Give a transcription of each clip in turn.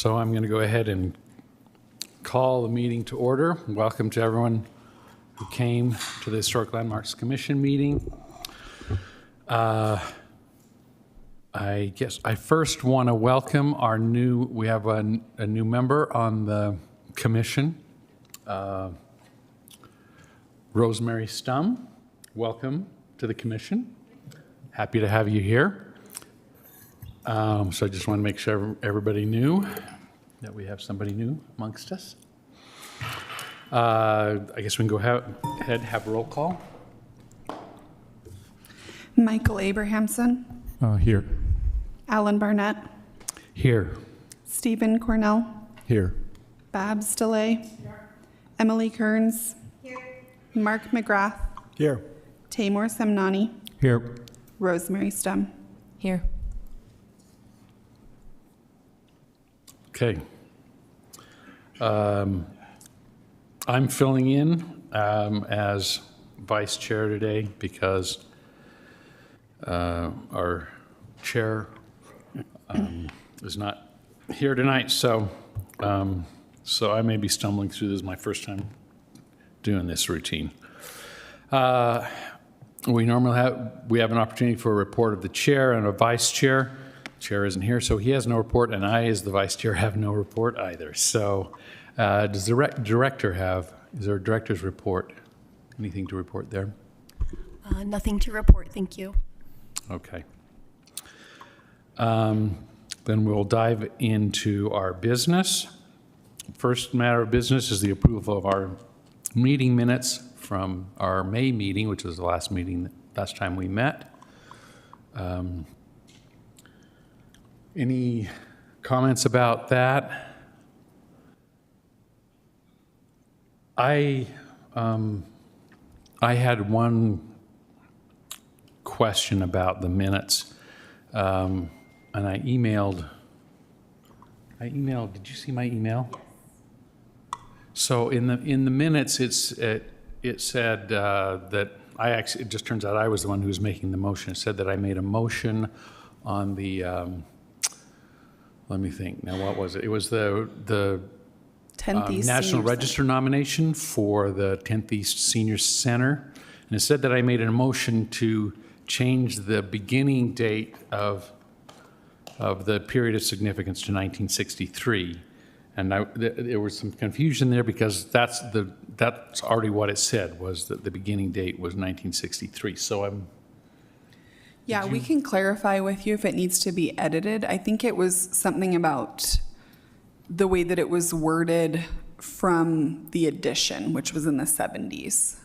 So I'm going to go ahead and call the meeting to order. Welcome to everyone who came to the Historic Landmarks Commission meeting. I guess I first want to welcome we have a new member on the commission, Rosemary Stum. Welcome to the commission. Happy to have you here. So I just want to make sure everybody knew that we have somebody new amongst us. I guess we can go ahead and have a roll call. Michael Abrahamson. Here. Alan Barnett. Here. Stephen Cornell. Here. Babs DeLay. Emily Kearns. Mark McGrath. Here. Tamor Semnani. Here. Rosemary Stum. Here. Okay. I'm filling in as vice chair today because our chair is not here tonight, so I may be stumbling through this. Is my first time doing this routine. We normally have an opportunity for a report of the chair and a vice chair. Chair isn't here, so he has no report, and I, as the vice chair, have no report either. So does the director is there a director's report? Anything to report there? Nothing to report, thank you. Okay. Then we'll dive into our business. First matter of business is the approval of our meeting minutes from our May meeting, which was the last time we met. Any comments about that? I had one question about the minutes, and I emailed, did you see my email? So in the minutes, it said that it just turns out I was the one who was making the motion. It said that I made a motion on the, let me think, now what was it? It was the 10th East National Senior Register nomination for the 10th East Senior Center. And it said that I made a motion to change the beginning date of the period of significance to 1963. And there was some confusion there because that's already what it said, was that the beginning date was 1963. So Yeah, we can clarify with you if it needs to be edited. I think it was something about the way that it was worded from the addition, which was in the 70s.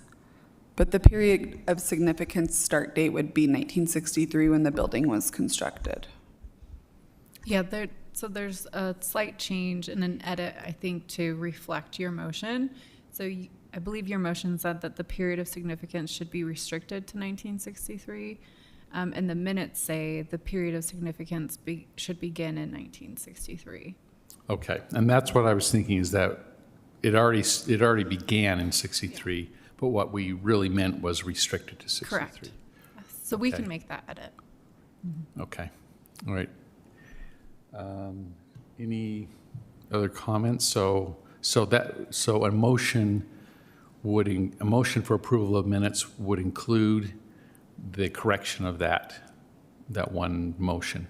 But the period of significance start date would be 1963 when the building was constructed. Yeah, so there's a slight change and an edit, I think, to reflect your motion. So I believe your motion said that the period of significance should be restricted to 1963. And the minutes say the period of significance should begin in 1963. okay, and that's what I was thinking, is that it already began in 63, but what we really meant was restricted to 63. Correct. So we Okay. can make that edit. Okay, all right. Any other comments? So a motion for approval of minutes would include the correction of that one motion.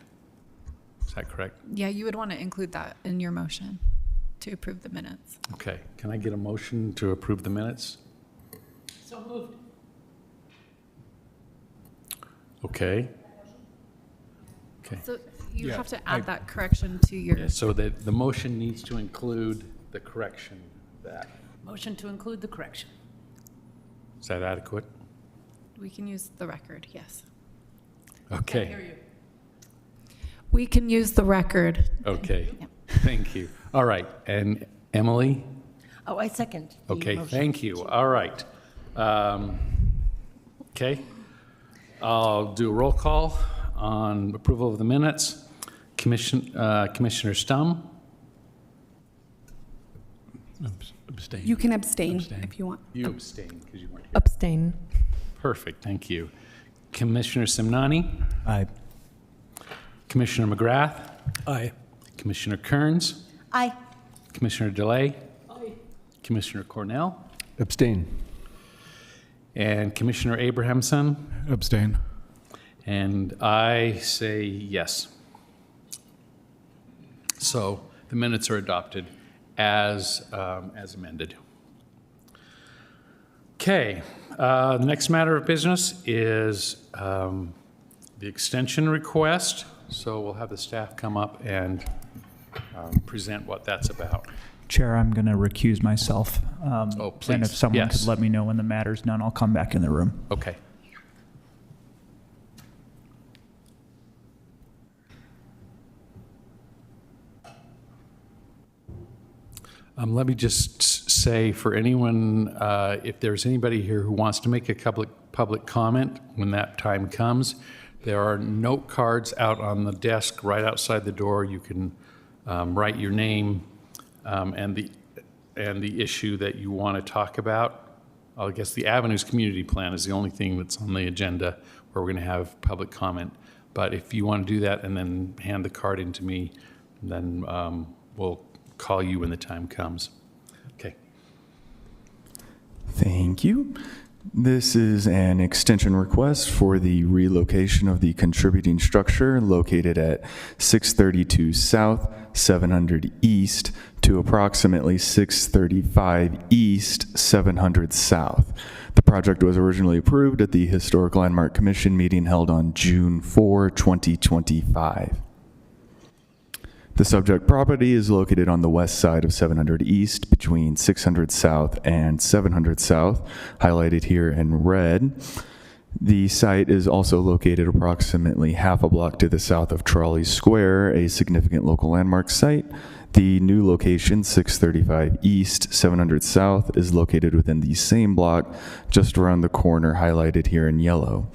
Is that correct? Yeah, you would want to include that in your motion to approve the minutes. Okay, can I get a motion to approve the minutes? So moved. Okay. Okay, So you Yeah, have to add that correction to your, yeah, so the motion needs to include the correction of that. Motion to include the correction. Is that adequate? we can use the record, yes. Okay, We can use the record. okay, Yep. thank you. All right, and Emily? Oh, I second the Okay, motion. thank you. All right. Okay. I'll do a roll call on approval of the minutes. Commissioner Stum? Abstain. You can abstain Abstain. if you want. You abstain because you weren't here. Abstain. Perfect, thank you. Commissioner Semnani? Aye. Commissioner McGrath? Aye. Commissioner Kearns? Aye. Commissioner DeLay? Aye. Commissioner Cornell? Abstain. And Commissioner Abrahamson? Abstain. And I say yes. So the minutes are adopted as amended. Okay, the next matter of business is the extension request. So we'll have the staff come up and present what that's about. Chair, I'm going to recuse myself. Oh, please. And if someone Yes. could let me know when the matter's done, I'll come back in the room. Okay. Let me just say for anyone, if there's anybody here who wants to make a public comment when that time comes, there are note cards out on the desk right outside the door. You can write your name and the issue that you want to talk about. I guess the Avenues Community Plan is the only thing that's on the agenda where we're going to have public comment. But if you want to do that and then hand the card in to me, then we'll call you when the time comes. Okay. Thank you. This is an extension request for the relocation of the contributing structure located at 632 South, 700 East to approximately 635 East, 700 South. The project was originally approved at the Historic Landmark Commission meeting held on June 4, 2025. The subject property is located on the west side of 700 East between 600 South and 700 South, highlighted here in red. The site is also located approximately half a block to the south of Trolley Square, a significant local landmark site. The new location, 635 East, 700 South, is located within the same block, just around the corner, highlighted here in yellow.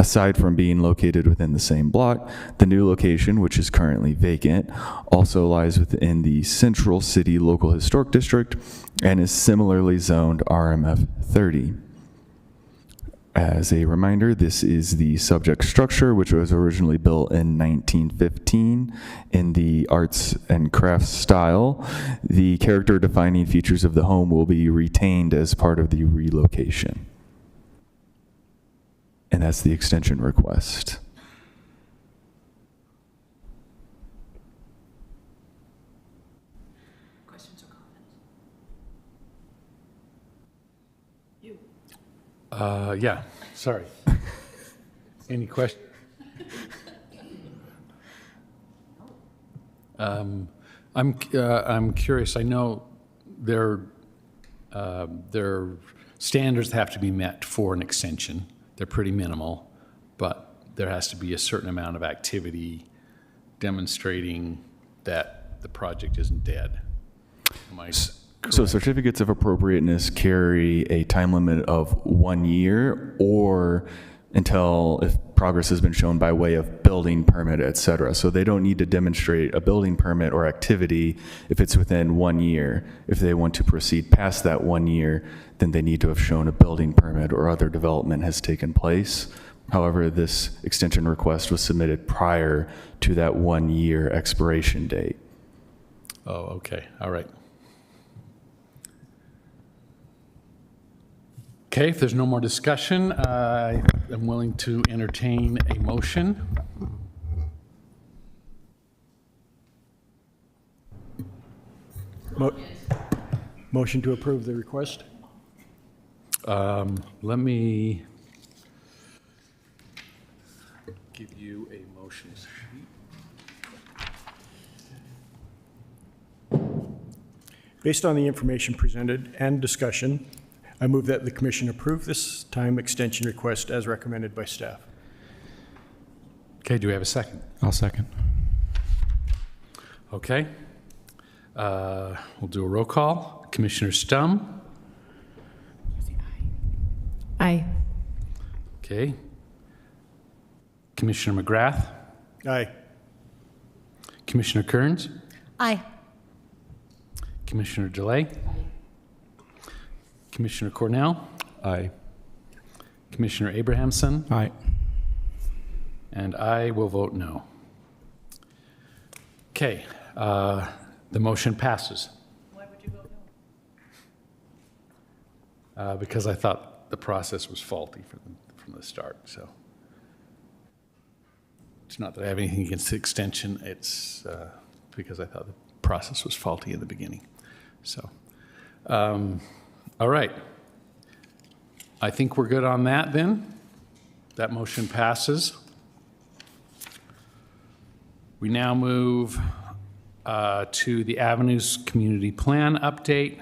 Aside from being located within the same block, the new location, which is currently vacant, also lies within the Central City Local Historic District and is similarly zoned RMF 30. As a reminder, this is the subject structure, which was originally built in 1915 in the arts and crafts style. The character-defining features of the home will be retained as part of the relocation. And that's the extension request. Questions or comments? Yeah, sorry. Any questions? I'm curious. I know there standards have to be met for an extension. They're pretty minimal, but there has to be a certain amount of activity demonstrating that the project isn't dead. Am I So correct? certificates of appropriateness carry a time limit of 1 year or until if progress has been shown by way of building permit, et cetera. So they don't need to demonstrate a building permit or activity if it's within 1 year. If they want to proceed past that 1 year, then they need to have shown a building permit or other development has taken place. However, this extension request was submitted prior to that 1 year expiration date. Oh, okay, all right. Okay, if there's no more discussion, I am willing to entertain a motion. Motion to approve the request? Let me give you a motion sheet. Based on the information presented and discussion, I move that the commission approve this time extension request as recommended by staff. Okay, do we have a second? I'll second. Okay. We'll do a roll call. Commissioner Stum? Aye. Okay. Commissioner McGrath? Aye. Commissioner Kearns? Aye. Commissioner DeLay? Commissioner Cornell? Aye. Commissioner Abrahamson? Aye. And I will vote no. Okay, The motion passes. Why would you vote no? Because I thought the process was faulty from the start, so. It's not that I have anything against the extension, it's because I thought the process was faulty in the beginning. So, all right. I think we're good on that then. That motion passes. We now move to the Avenues Community Plan update.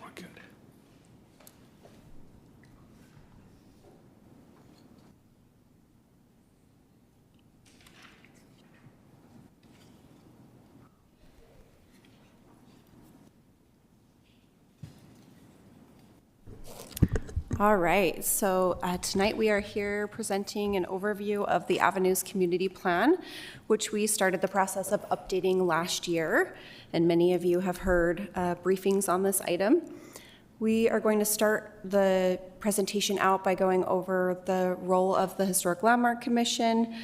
We're good. All right, so tonight we are here presenting an overview of the Avenues Community Plan, which we started the process of updating last year, and many of you have heard briefings on this item. We are going to start the presentation out by going over the role of the Historic Landmark Commission,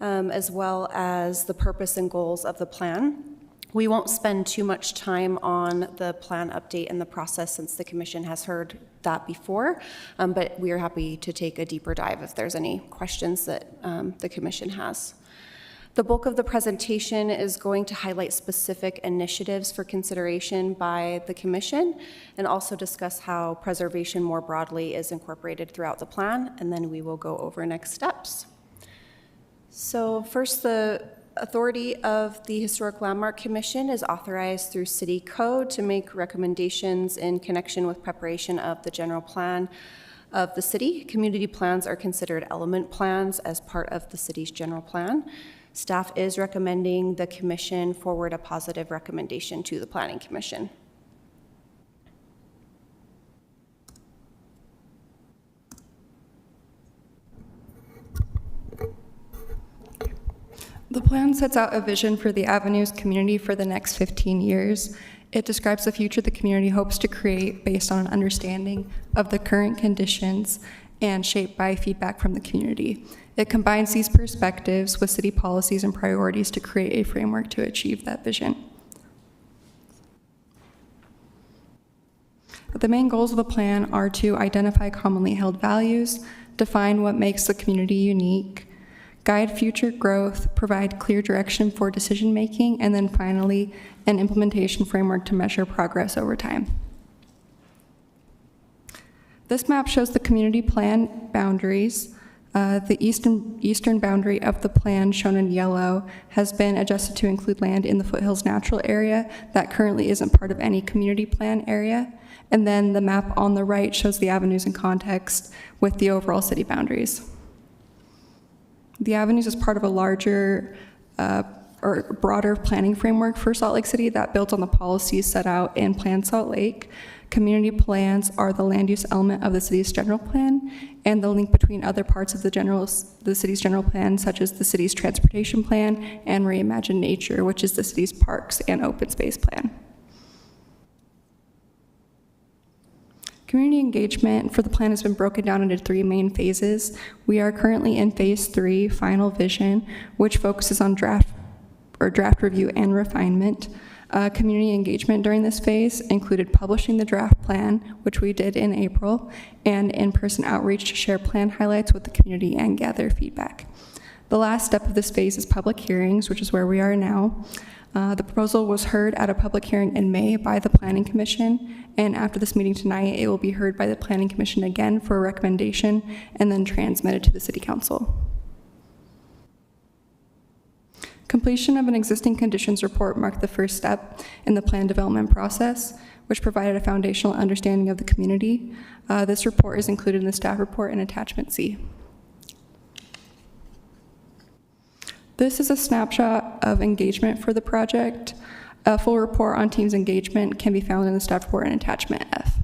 as well as the purpose and goals of the plan. We won't spend too much time on the plan update and the process since the commission has heard that before, but we are happy to take a deeper dive if there's any questions that the commission has. The bulk of the presentation is going to highlight specific initiatives for consideration by the commission and also discuss how preservation more broadly is incorporated throughout the plan, and then we will go over next steps. So first, the authority of the Historic Landmark Commission is authorized through city code to make recommendations in connection with preparation of the general plan of the city. Community plans are considered element plans as part of the city's general plan. Staff is recommending the commission forward a positive recommendation to the Planning Commission. The plan sets out a vision for the Avenues community for the next 15 years. It describes the future the community hopes to create based on an understanding of the current conditions and shaped by feedback from the community. It combines these perspectives with city policies and priorities to create a framework to achieve that vision. The main goals of the plan are to identify commonly held values, define what makes the community unique, guide future growth, provide clear direction for decision-making, and then finally, an implementation framework to measure progress over time. This map shows the community plan boundaries. The eastern boundary of the plan, shown in yellow, has been adjusted to include land in the Foothills Natural Area that currently isn't part of any community plan area. And then the map on the right shows the avenues in context with the overall city boundaries. The Avenues is part of a larger or broader planning framework for Salt Lake City that builds on the policies set out in Plan Salt Lake. Community plans are the land use element of the city's general plan and the link between other parts of the city's general plan, such as the city's transportation plan and Reimagine Nature, which is the city's parks and open space plan. Community engagement for the plan has been broken down into 3 main phases. We are currently in phase 3, final vision, which focuses on draft review and refinement. Community engagement during this phase included publishing the draft plan, which we did in April, and in-person outreach to share plan highlights with the community and gather feedback. The last step of this phase is public hearings, which is where we are now. The proposal was heard at a public hearing in May by the Planning Commission, and after this meeting tonight, it will be heard by the Planning Commission again for a recommendation and then transmitted to the City Council. Completion of an existing conditions report marked the first step in the plan development process, which provided a foundational understanding of the community. This report is included in the staff report in attachment C. This is a snapshot of engagement for the project. A full report on team's engagement can be found in the staff report in attachment F.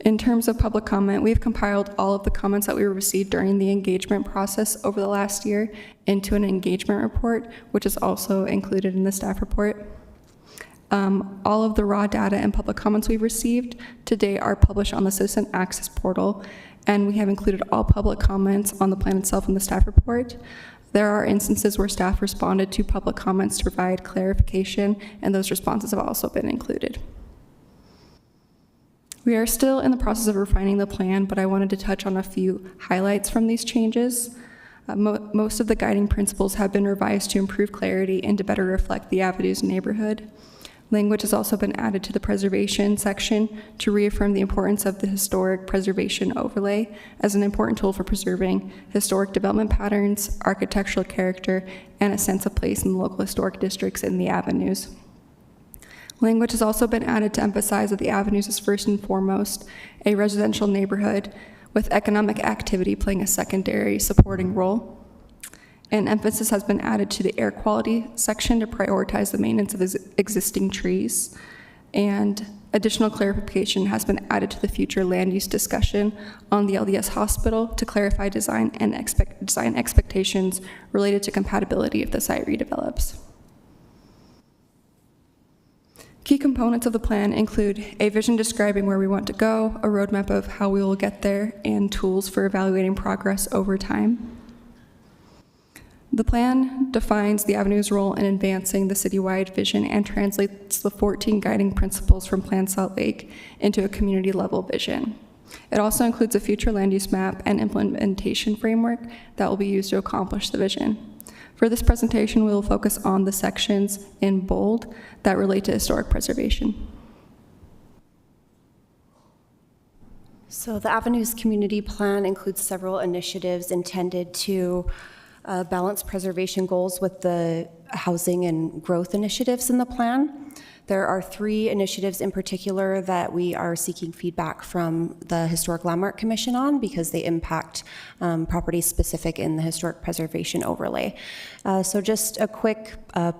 In terms of public comment, we've compiled all of the comments that we received during the engagement process over the last year into an engagement report, which is also included in the staff report. All of the raw data and public comments we've received to date are published on the Citizen Access portal, and we have included all public comments on the plan itself in the staff report. There are instances where staff responded to public comments to provide clarification, and those responses have also been included. We are still in the process of refining the plan, but I wanted to touch on a few highlights from these changes. Most of the guiding principles have been revised to improve clarity and to better reflect the Avenues neighborhood. Language has also been added to the preservation section to reaffirm the importance of the historic preservation overlay as an important tool for preserving historic development patterns, architectural character, and a sense of place in the local historic districts in the Avenues. Language has also been added to emphasize that the Avenues is first and foremost a residential neighborhood with economic activity playing a secondary supporting role. An emphasis has been added to the air quality section to prioritize the maintenance of existing trees. And additional clarification has been added to the future land use discussion on the LDS hospital to clarify design expectations related to compatibility if the site redevelops. Key components of the plan include a vision describing where we want to go, a roadmap of how we will get there, and tools for evaluating progress over time. The plan defines the Avenues' role in advancing the citywide vision and translates the 14 guiding principles from Plan Salt Lake into a community-level vision. It also includes a future land use map and implementation framework that will be used to accomplish the vision. For this presentation, we will focus on the sections in bold that relate to historic preservation. So the Avenues Community Plan includes several initiatives intended to balance preservation goals with the housing and growth initiatives in the plan. There are 3 initiatives in particular that we are seeking feedback from the Historic Landmark Commission on because they impact properties specific in the historic preservation overlay. So just a quick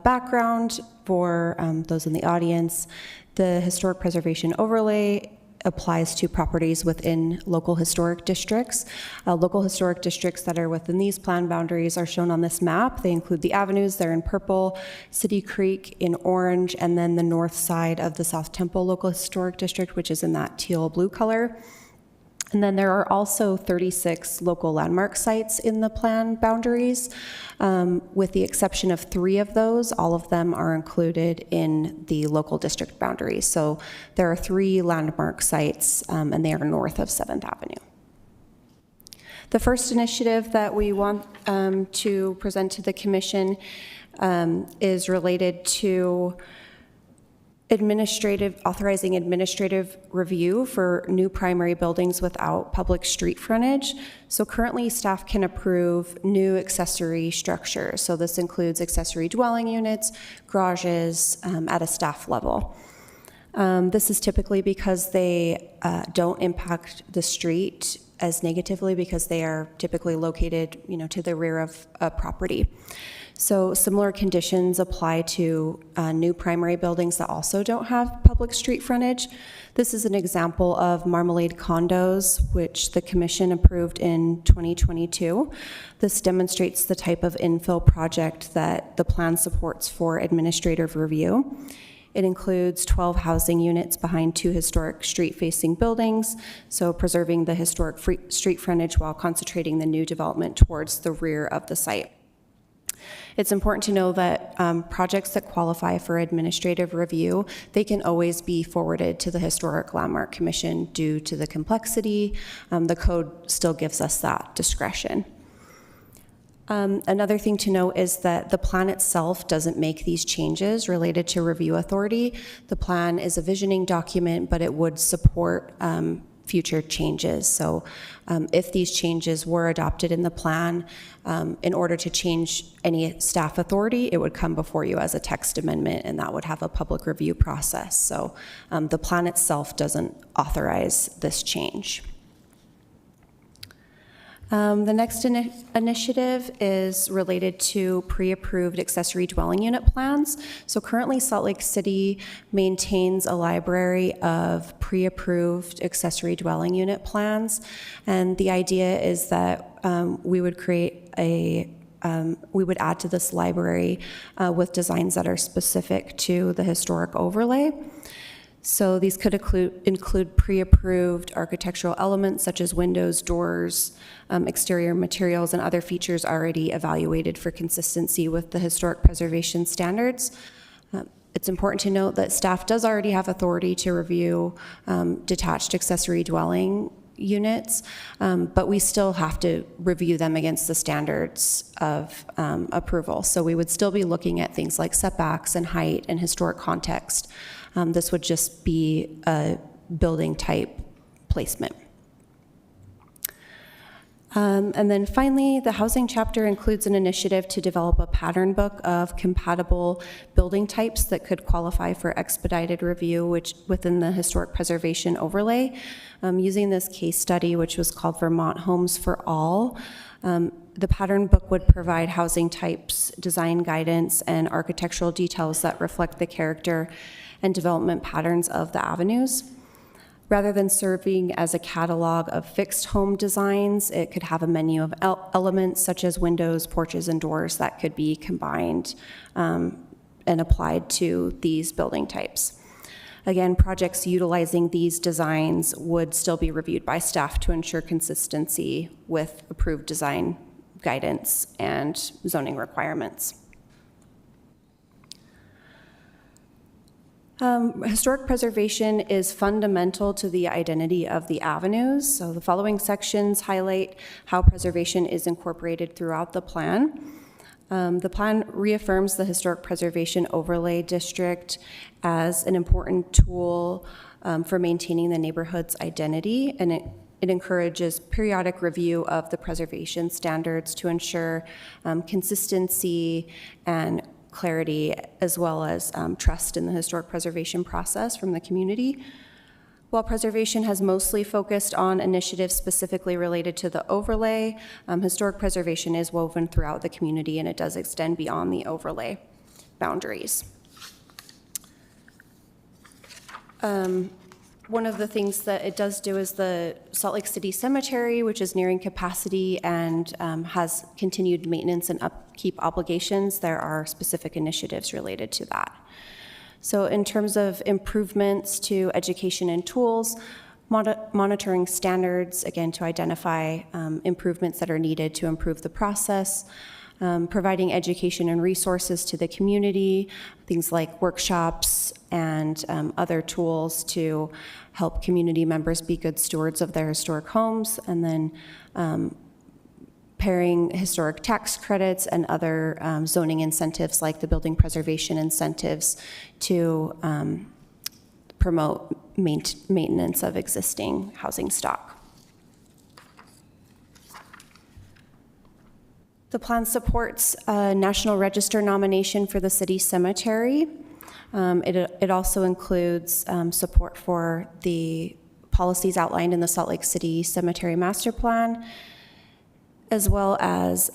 background for those in the audience. The historic preservation overlay applies to properties within local historic districts. Local historic districts that are within these plan boundaries are shown on this map. They include the Avenues, they're in purple, City Creek in orange, and then the north side of the South Temple Local Historic District, which is in that teal blue color. And then there are also 36 local landmark sites in the plan boundaries. With the exception of 3 of those, all of them are included in the local district boundaries. So there are 3 landmark sites, and they are north of 7th Avenue. The first initiative that we want to present to the commission is related to authorizing administrative review for new primary buildings without public street frontage. So currently staff can approve new accessory structures. So this includes accessory dwelling units, garages at a staff level. This is typically because they don't impact the street as negatively because they are typically located, to the rear of a property. So similar conditions apply to new primary buildings that also don't have public street frontage. This is an example of Marmalade condos, which the commission approved in 2022. This demonstrates the type of infill project that the plan supports for administrative review. It includes 12 housing units behind 2 historic street-facing buildings, so preserving the historic street frontage while concentrating the new development towards the rear of the site. It's important to know that projects that qualify for administrative review, they can always be forwarded to the Historic Landmark Commission due to the complexity. The code still gives us that discretion. Another thing to note is that the plan itself doesn't make these changes related to review authority. The plan is a visioning document, but it would support future changes. So if these changes were adopted in the plan, in order to change any staff authority, it would come before you as a text amendment, and that would have a public review process. So the plan itself doesn't authorize this change. The next initiative is related to pre-approved accessory dwelling unit plans. So currently Salt Lake City maintains a library of pre-approved accessory dwelling unit plans. And the idea is that we would create we would add to this library with designs that are specific to the historic overlay. So these could include pre-approved architectural elements such as windows, doors, exterior materials, and other features already evaluated for consistency with the historic preservation standards. It's important to note that staff does already have authority to review detached accessory dwelling units, but we still have to review them against the standards of approval. So we would still be looking at things like setbacks and height and historic context. This would just be a building type placement. And then finally, the housing chapter includes an initiative to develop a pattern book of compatible building types that could qualify for expedited review, which within the historic preservation overlay. Using this case study, which was called Vermont Homes for All, the pattern book would provide housing types, design guidance, and architectural details that reflect the character and development patterns of the avenues. Rather than serving as a catalog of fixed home designs, it could have a menu of elements such as windows, porches, and doors that could be combined and applied to these building types. Again, projects utilizing these designs would still be reviewed by staff to ensure consistency with approved design guidance and zoning requirements. Historic preservation is fundamental to the identity of the avenues. So the following sections highlight how preservation is incorporated throughout the plan. The plan reaffirms the Historic Preservation Overlay District as an important tool for maintaining the neighborhood's identity, and it encourages periodic review of the preservation standards to ensure consistency and clarity, as well as trust in the historic preservation process from the community. While preservation has mostly focused on initiatives specifically related to the overlay, historic preservation is woven throughout the community, and it does extend beyond the overlay boundaries. One of the things that it does do is the Salt Lake City Cemetery, which is nearing capacity and has continued maintenance and upkeep obligations. There are specific initiatives related to that. So in terms of improvements to education and tools, monitoring standards, again, to identify improvements that are needed to improve the process, providing education and resources to the community, things like workshops and other tools to help community members be good stewards of their historic homes, and then pairing historic tax credits and other zoning incentives like the building preservation incentives to promote maintenance of existing housing stock. The plan supports a National Register nomination for the city cemetery. It also includes support for the policies outlined in the Salt Lake City Cemetery Master Plan, as well as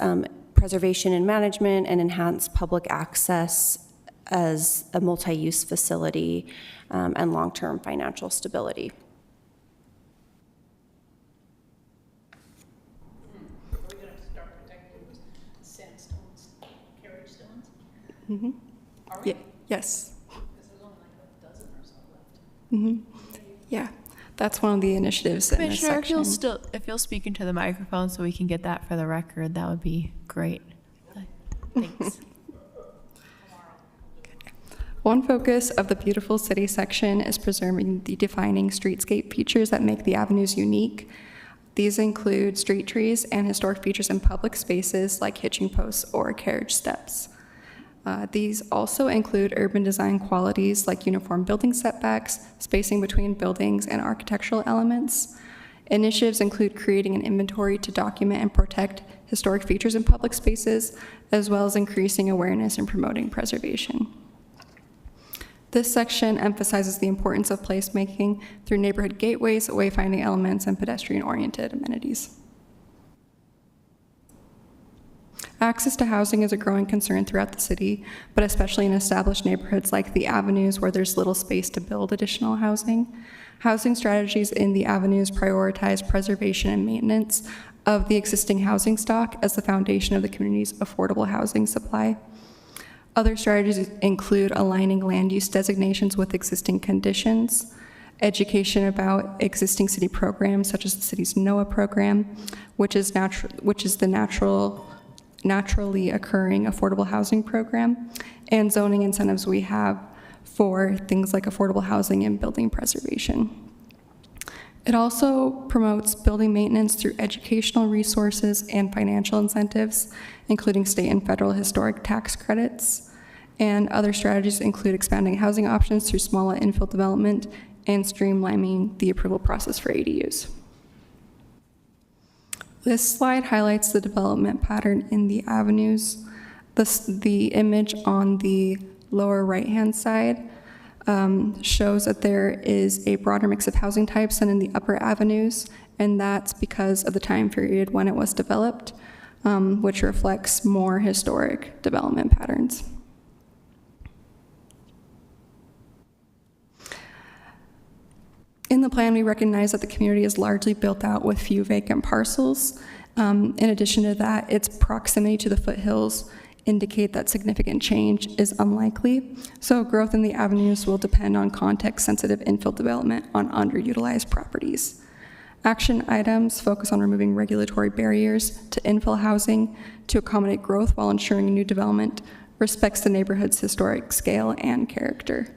preservation and management and enhanced public access as a multi-use facility and long-term financial stability. Mm-hmm. Yes. Yeah, that's one of the initiatives in this Commissioner, section. if you'll speak into the microphone so we can get that for the record, that would be great. Thanks. One focus of the Beautiful City section is preserving the defining streetscape features that make the avenues unique. These include street trees and historic features in public spaces like hitching posts or carriage steps. These also include urban design qualities like uniform building setbacks, spacing between buildings, and architectural elements. Initiatives include creating an inventory to document and protect historic features in public spaces, as well as increasing awareness and promoting preservation. This section emphasizes the importance of placemaking through neighborhood gateways, wayfinding elements, and pedestrian-oriented amenities. Access to housing is a growing concern throughout the city, but especially in established neighborhoods like the Avenues where there's little space to build additional housing. Housing strategies in the Avenues prioritize preservation and maintenance of the existing housing stock as the foundation of the community's affordable housing supply. Other strategies include aligning land use designations with existing conditions, education about existing city programs such as the city's NOAA program, which is the naturally occurring affordable housing program, and zoning incentives we have for things like affordable housing and building preservation. It also promotes building maintenance through educational resources and financial incentives, including state and federal historic tax credits. And other strategies include expanding housing options through smaller infill development and streamlining the approval process for ADUs. This slide highlights the development pattern in the Avenues. The image on the lower right-hand side shows that there is a broader mix of housing types than in the upper Avenues, and that's because of the time period when it was developed, which reflects more historic development patterns. In the plan, we recognize that the community is largely built out with few vacant parcels. In addition to that, its proximity to the foothills indicate that significant change is unlikely. So growth in the Avenues will depend on context-sensitive infill development on underutilized properties. Action items focus on removing regulatory barriers to infill housing to accommodate growth while ensuring new development respects the neighborhood's historic scale and character.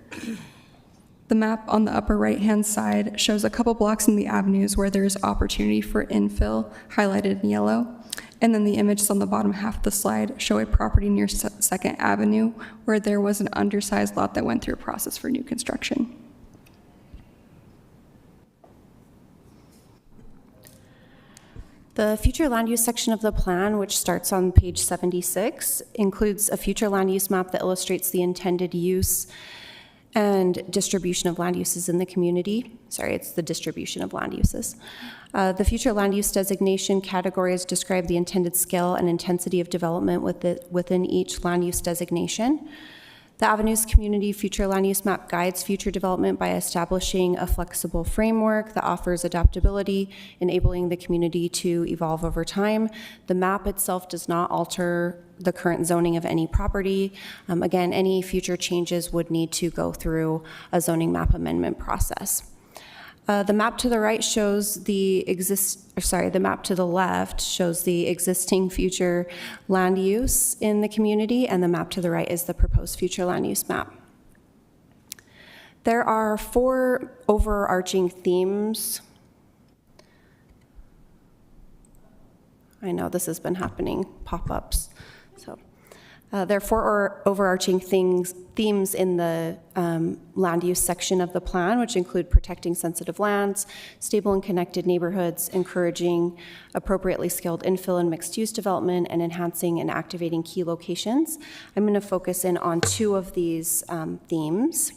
The map on the upper right-hand side shows a couple blocks in the Avenues where there is opportunity for infill, highlighted in yellow. And then the images on the bottom half of the slide show a property near 2nd Avenue where there was an undersized lot that went through a process for new construction. The future land use section of the plan, which starts on page 76, includes a future land use map that illustrates the intended use and distribution of land uses in the community. Sorry, it's the distribution of land uses. The future land use designation categories describe the intended scale and intensity of development within each land use designation. The Avenues Community Future Land Use Map guides future development by establishing a flexible framework that offers adaptability, enabling the community to evolve over time. The map itself does not alter the current zoning of any property. Again, any future changes would need to go through a zoning map amendment process. The map to the right shows the map to the left shows the existing future land use in the community, and the map to the right is the proposed future land use map. There are 4 overarching themes. I know this has been happening, pop-ups. So there are 4 overarching themes in the land use section of the plan, which include protecting sensitive lands, stable and connected neighborhoods, encouraging appropriately scaled infill and mixed-use development, and enhancing and activating key locations. I'm going to focus in on 2 of these themes,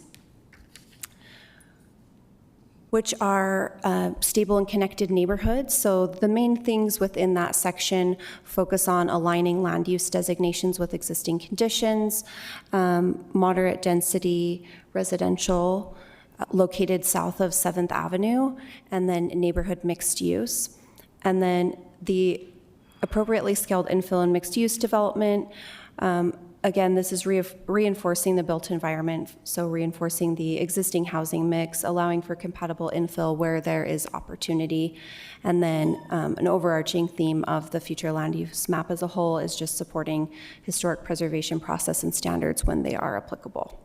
which are stable and connected neighborhoods. So the main things within that section focus on aligning land use designations with existing conditions, moderate density residential located south of 7th Avenue, and then neighborhood mixed use. And then the appropriately scaled infill and mixed use development. Again, this is reinforcing the built environment, so reinforcing the existing housing mix, allowing for compatible infill where there is opportunity. And then an overarching theme of the future land use map as a whole is just supporting historic preservation process and standards when they are applicable.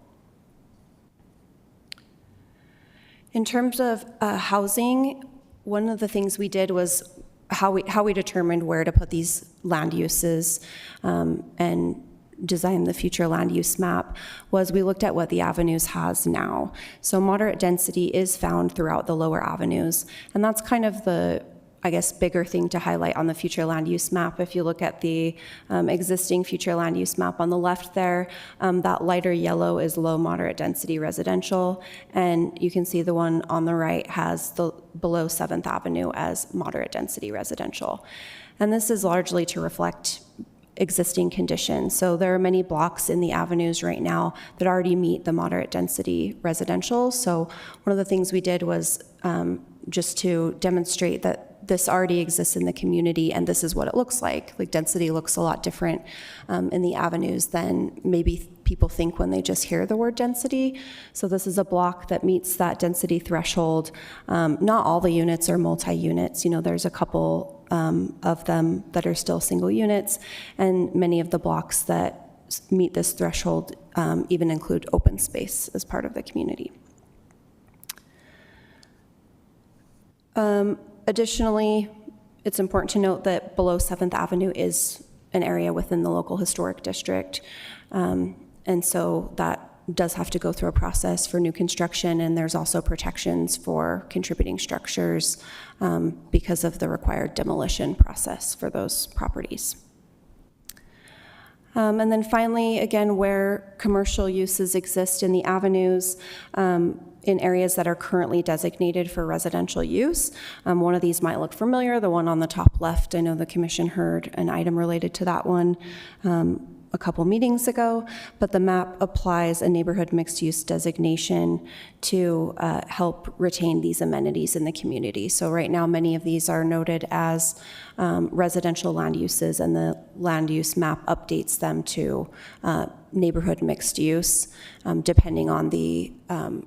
In terms of housing, one of the things we did was how we determined where to put these land uses and design the future land use map was we looked at what the Avenues has now. So moderate density is found throughout the lower avenues, and that's kind of the, I guess, bigger thing to highlight on the future land use map. If you look at the existing future land use map on the left there, that lighter yellow is low moderate density residential, and you can see the one on the right has the below 7th Avenue as moderate density residential. And this is largely to reflect existing conditions. So there are many blocks in the avenues right now that already meet the moderate density residential. So one of the things we did was just to demonstrate that this already exists in the community and this is what it looks like. Like density looks a lot different in the avenues than maybe people think when they just hear the word density. So this is a block that meets that density threshold. Not all the units are multi-units. You know, there's a couple of them that are still single units, and many of the blocks that meet this threshold even include open space as part of the community. Additionally, it's important to note that below 7th Avenue is an area within the local historic district, and so that does have to go through a process for new construction, and there's also protections for contributing structures because of the required demolition process for those properties. And then finally, again, where commercial uses exist in the avenues, in areas that are currently designated for residential use. One of these might look familiar, the one on the top left. I know the commission heard an item related to that one a couple meetings ago, but the map applies a neighborhood mixed-use designation to help retain these amenities in the community. So right now, many of these are noted as residential land uses, and the land use map updates them to neighborhood mixed use, depending on the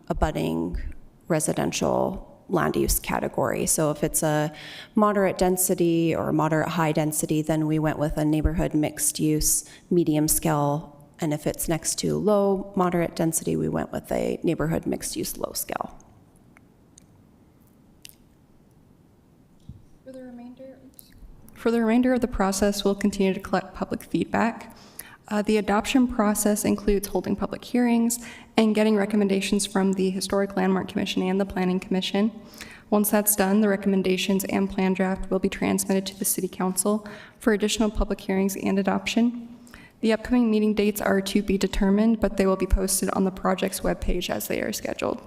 abutting residential land use category. So if it's a moderate density or moderate high density, then we went with a neighborhood mixed use medium scale. And if it's next to low moderate density, we went with a neighborhood mixed use low scale. For the remainder of the process, we'll continue to collect public feedback. The adoption process includes holding public hearings and getting recommendations from the Historic Landmark Commission and the Planning Commission. Once that's done, the recommendations and plan draft will be transmitted to the City Council for additional public hearings and adoption. The upcoming meeting dates are to be determined, but they will be posted on the project's webpage as they are scheduled.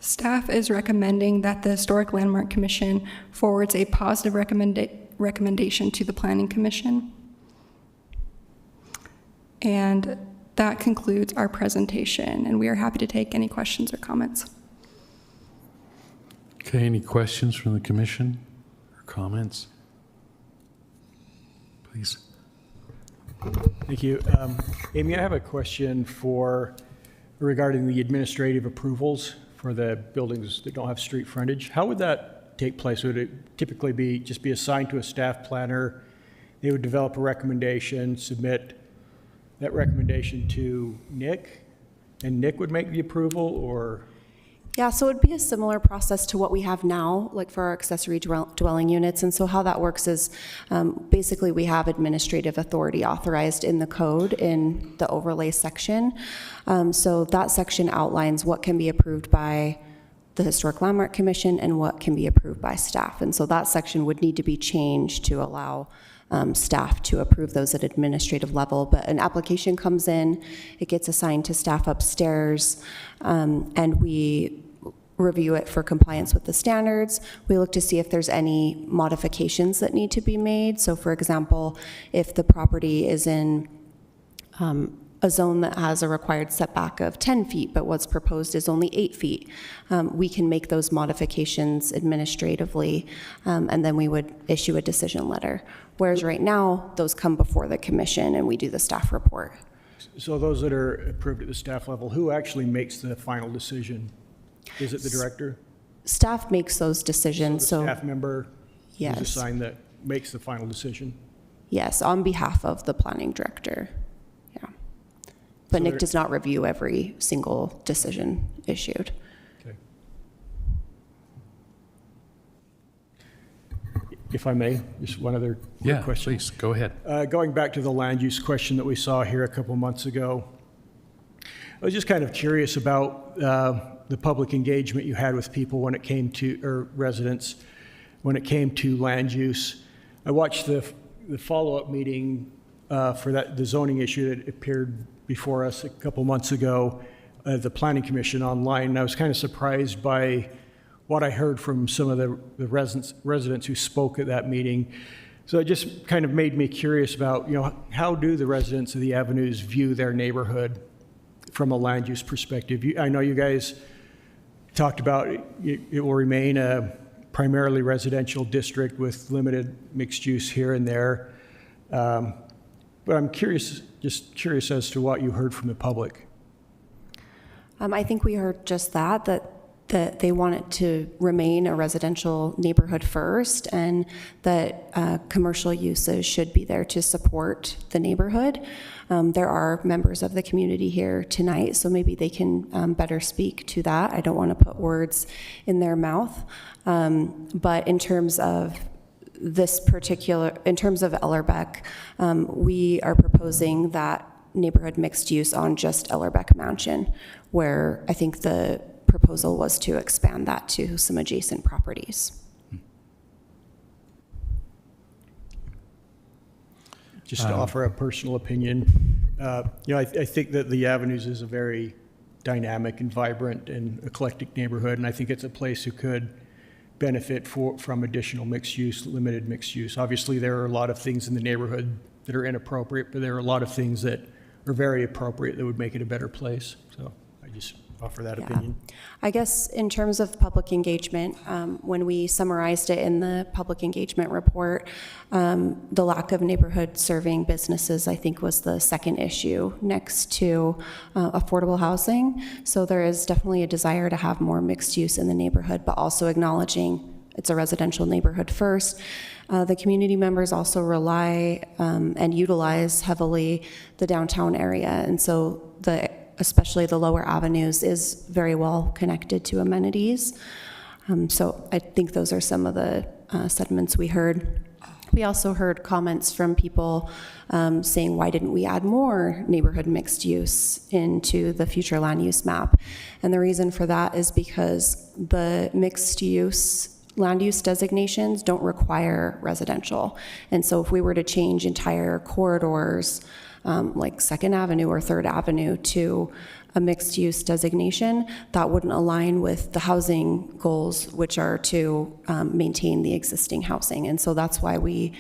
Staff is recommending that the Historic Landmark Commission forwards a positive recommendation to the Planning Commission. And that concludes our presentation, and we are happy to take any questions or comments. Okay, any questions from the commission or comments? Please. Thank you. Amy, I have a question regarding the administrative approvals for the buildings that don't have street frontage. How would that take place? Would it typically just be assigned to a staff planner? They would develop a recommendation, submit that recommendation to Nick, and Nick would make the approval, or? Yeah, so it would be a similar process to what we have now, like for our accessory dwelling units. And so how that works is basically we have administrative authority authorized in the code in the overlay section. So that section outlines what can be approved by the Historic Landmark Commission and what can be approved by staff. And so that section would need to be changed to allow staff to approve those at administrative level. But an application comes in, it gets assigned to staff upstairs, and we review it for compliance with the standards. We look to see if there's any modifications that need to be made. So for example, if the property is in a zone that has a required setback of 10 feet, but what's proposed is only 8 feet, we can make those modifications administratively, and then we would issue a decision letter. Whereas right now, those come before the commission and we do the staff report. So those that are approved at the staff level, who actually makes the final decision? Is it the director? Staff makes those decisions. So the staff member yes. is assigned that makes the final decision? Yes, on behalf of the planning director. Yeah. But So Nick does not review every single decision issued. Okay. if I may, just one other quick Yeah, question. please, go ahead. Going back to the land use question that we saw here a couple months ago, I was just kind of curious about the public engagement you had with people when it came to, or residents, when it came to land use. I watched the follow-up meeting for the zoning issue that appeared before us a couple months ago, the Planning Commission online, and I was kind of surprised by what I heard from some of the residents who spoke at that meeting. So it just kind of made me curious about, how do the residents of the Avenues view their neighborhood from a land use perspective? I know you guys talked about it will remain a primarily residential district with limited mixed use here and there. But I'm just curious as to what you heard from the public. I think we heard just that they want it to remain a residential neighborhood first, and that commercial uses should be there to support the neighborhood. There are members of the community here tonight, so maybe they can better speak to that. I don't want to put words in their mouth. But in terms of in terms of Ellerbeck, we are proposing that neighborhood mixed use on just Ellerbeck Mansion, where I think the proposal was to expand that to some adjacent properties. Just to offer a personal opinion, I think that the Avenues is a very dynamic and vibrant and eclectic neighborhood, and I think it's a place who could benefit from additional mixed use, limited mixed use. Obviously, there are a lot of things in the neighborhood that are inappropriate, but there are a lot of things that are very appropriate that would make it a better place. So I just offer that opinion. I guess in terms of public engagement, when we summarized it in the public engagement report, the lack of neighborhood serving businesses, I think, was the second issue next to affordable housing. So there is definitely a desire to have more mixed use in the neighborhood, but also acknowledging it's a residential neighborhood first. The community members also rely and utilize heavily the downtown area, and so especially the lower avenues is very well connected to amenities. So I think those are some of the sentiments we heard. We also heard comments from people saying, why didn't we add more neighborhood mixed use into the future land use map? And the reason for that is because the mixed use land use designations don't require residential. And so if we were to change entire corridors, like 2nd Avenue or 3rd Avenue to a mixed use designation, that wouldn't align with the housing goals, which are to maintain the existing housing. And so that's why we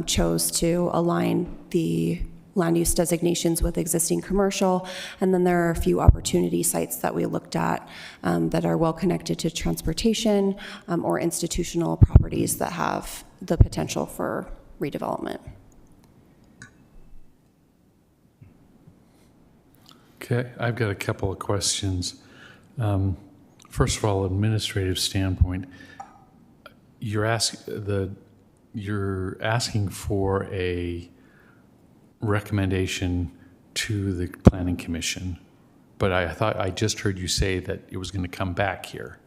chose to align the land use designations with existing commercial. And then there are a few opportunity sites that we looked at that are well connected to transportation or institutional properties that have the potential for redevelopment. Okay, I've got a couple of questions. First of all, administrative standpoint, you're asking for a recommendation to the Planning Commission, but I thought I just heard you say that it was going to come back here.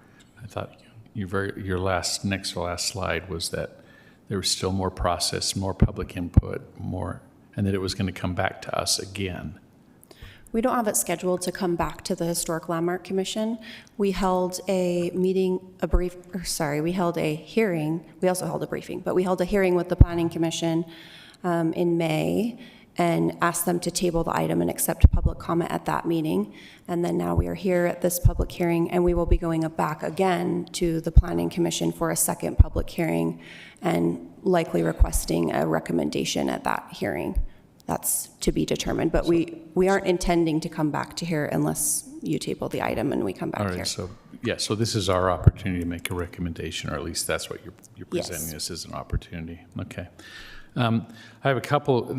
I thought your next to last slide was that there was still more process, more public input, and that it was going to come back to us again. We don't have it scheduled to come back to the Historic Landmark Commission. We held a hearing. We also held a briefing, but we held a hearing with the Planning Commission in May and asked them to table the item and accept public comment at that meeting. And then now we are here at this public hearing, and we will be going back again to the Planning Commission for a second public hearing and likely requesting a recommendation at that hearing. That's to be determined, but we aren't intending to come back to here unless you table the item and we come back here. All right, so this is our opportunity to make a recommendation, or at least that's what you're presenting this as an opportunity. Okay. I have a couple,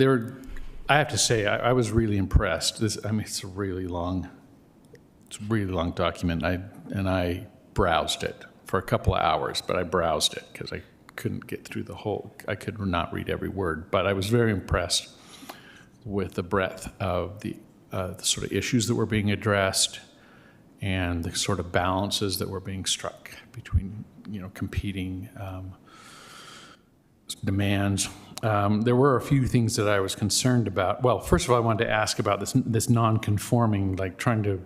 I have to say, I was really impressed. It's a really long document, and I browsed it for a couple of hours, but I browsed it because I couldn't get through I could not read every word, but I was very impressed with the breadth of the sort of issues that were being addressed and the sort of balances that were being struck between, competing demands. There were a few things that I was concerned about. Well, first of all, I wanted to ask about this non-conforming, like trying to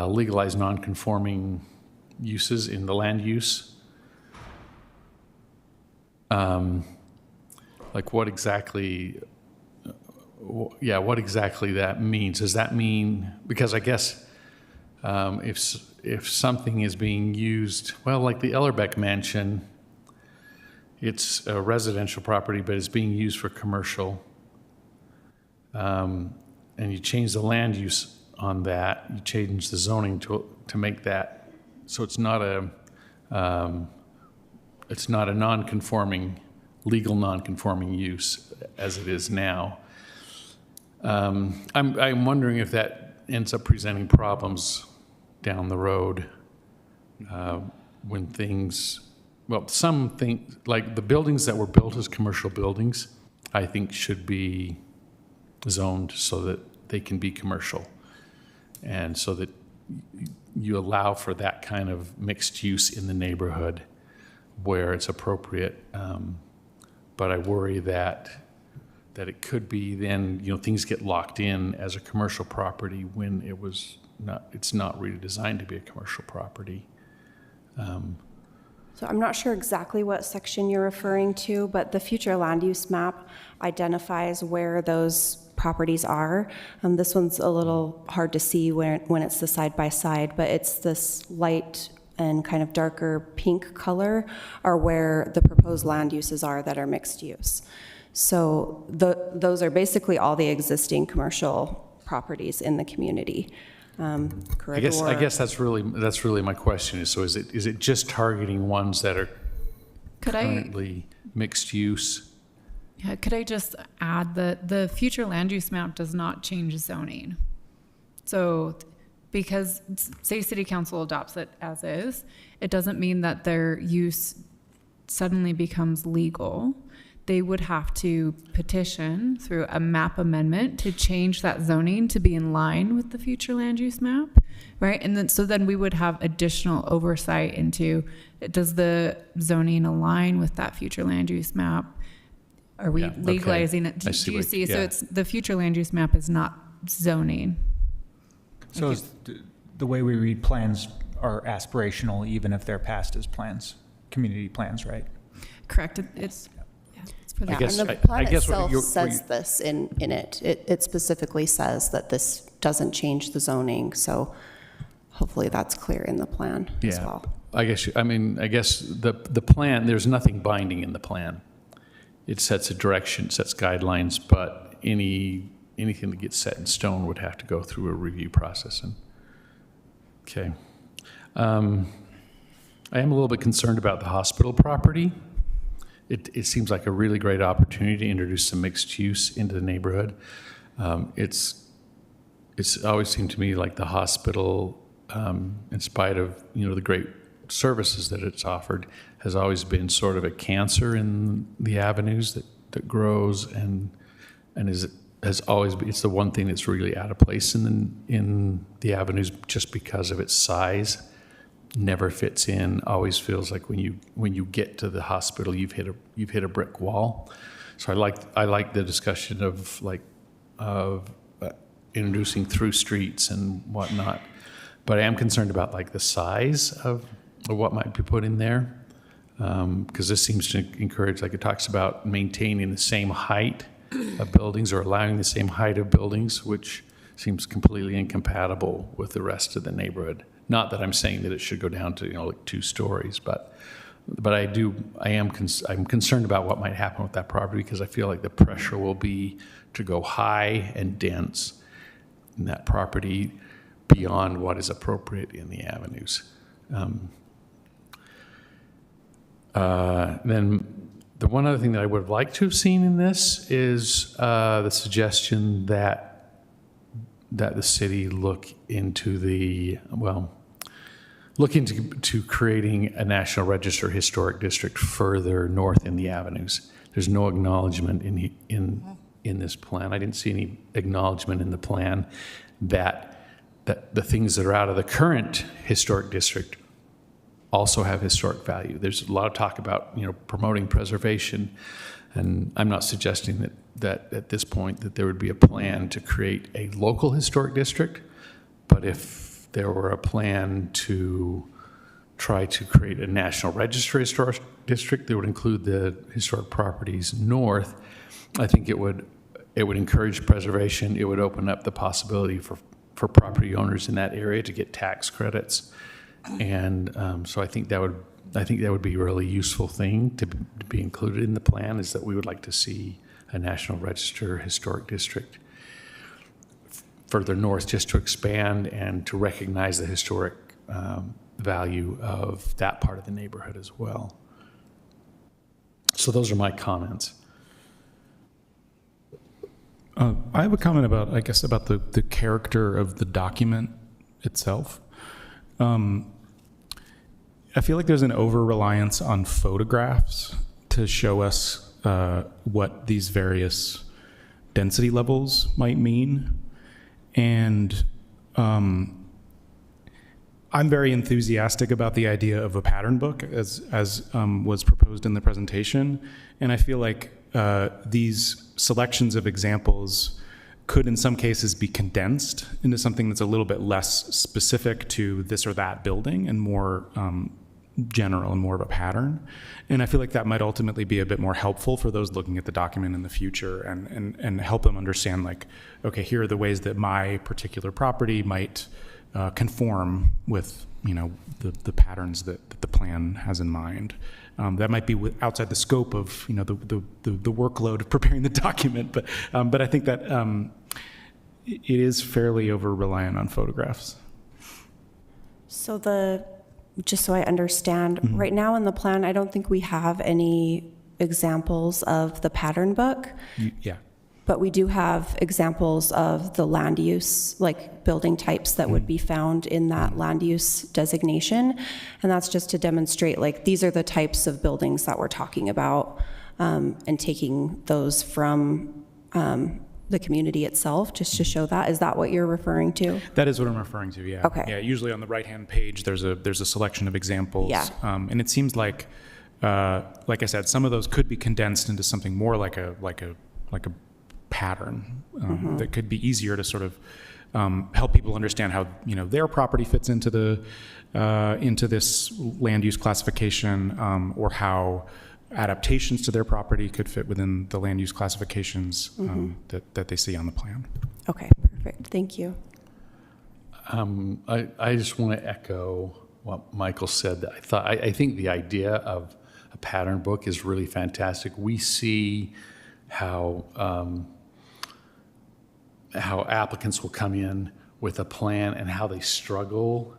legalize non-conforming uses in the land use. Like what exactly that means. Does that mean, because I guess if something is being used, well, like the Ellerbeck Mansion, it's a residential property, but it's being used for commercial. And you change the land use on that, you change the zoning to make that, so it's not a non-conforming, legal non-conforming use as it is now. I'm wondering if that ends up presenting problems down the road when things, well, some things, like the buildings that were built as commercial buildings, I think should be zoned so that they can be commercial. And so that you allow for that kind of mixed use in the neighborhood where it's appropriate. But I worry that it could be then, things get locked in as a commercial property when it's not really designed to be a commercial property. So I'm not sure exactly what section you're referring to, but the future land use map identifies where those properties are. This one's a little hard to see when it's the side-by-side, but it's this light and kind of darker pink color are where the proposed land uses are that are mixed use. So those are basically all the existing commercial properties in the community. I guess that's really my question is, so is it just targeting ones that are currently mixed use? Yeah, could I just add that the future land use map does not change zoning. So because say city council adopts it as is, it doesn't mean that their use suddenly becomes legal. They would have to petition through a map amendment to change that zoning to be in line with the future land use map, right? And then we would have additional oversight into, does the zoning align with that future land use map? Are we legalizing it? Do you see? So it's the future land use map is not zoning. So the way we read plans are aspirational, even if they're passed as plans, community plans, right? Correct. It's for Yeah, that. and the plan itself says this in it. It specifically says that this doesn't change the zoning, so hopefully that's clear in the plan as well. I guess the plan, there's nothing binding in the plan. It sets a direction, sets guidelines, but anything that gets set in stone would have to go through a review process. Okay. I am a little bit concerned about the hospital property. It seems like a really great opportunity to introduce some mixed use into the neighborhood. It's always seemed to me like the hospital, in spite of the great services that it's offered, has always been sort of a cancer in the avenues that grows and has always been. It's the one thing that's really out of place in the avenues just because of its size. Never fits in. Always feels like when you get to the hospital, you've hit a brick wall. So I like the discussion of introducing through streets and whatnot. But I am concerned about the size of what might be put in there, because this seems to encourage, it talks about maintaining the same height of buildings or allowing the same height of buildings, which seems completely incompatible with the rest of the neighborhood. Not that I'm saying that it should go down to 2 stories, but I'm concerned about what might happen with that property, because I feel like the pressure will be to go high and dense in that property beyond what is appropriate in the avenues. Then the one other thing that I would have liked to have seen in this is the suggestion that the city look into creating a National Register historic district further north in the avenues. There's no acknowledgement in this plan. I didn't see any acknowledgement in the plan that the things that are out of the current historic district also have historic value. There's a lot of talk about, promoting preservation, and I'm not suggesting that at this point that there would be a plan to create a local historic district, but if there were a plan to try to create a National Register historic district that would include the historic properties north, I think it would encourage preservation. It would open up the possibility for property owners in that area to get tax credits, and so I think that would be a really useful thing to be included in the plan. Is that we would like to see a National Register historic district further north, just to expand and to recognize the historic value of that part of the neighborhood as well. So those are my comments. I have a comment about, about the character of the document itself. I feel like there's an over-reliance on photographs to show us what these various density levels might mean. And I'm very enthusiastic about the idea of a pattern book as was proposed in the presentation. And I feel like these selections of examples could in some cases be condensed into something that's a little bit less specific to this or that building and more general and more of a pattern. And I feel like that might ultimately be a bit more helpful for those looking at the document in the future and help them understand, like, okay, here are the ways that my particular property might conform with, the patterns that the plan has in mind. That might be outside the scope of, the workload of preparing the document, but I think that it is fairly over-reliant on photographs. So just so I understand, right now in the plan, I don't think we have any examples of the pattern book. Yeah. But we do have examples of the land use, like building types that would be found in that land use designation. And that's just to demonstrate, like, these are the types of buildings that we're talking about, and taking those from the community itself, just to show that. Is that what you're referring to? That is what I'm referring to, yeah. Okay. Yeah, usually on the right-hand page, there's a selection of examples. Yeah. And it seems like I said, some of those could be condensed into something more like a pattern that could be easier to sort of help people understand how their property fits into this land use classification, or how adaptations to their property could fit within the land use classifications that they see on the plan. Okay, perfect. Thank you. I just want to echo what Michael said. I think the idea of a pattern book is really fantastic. We see how applicants will come in with a plan and how they struggle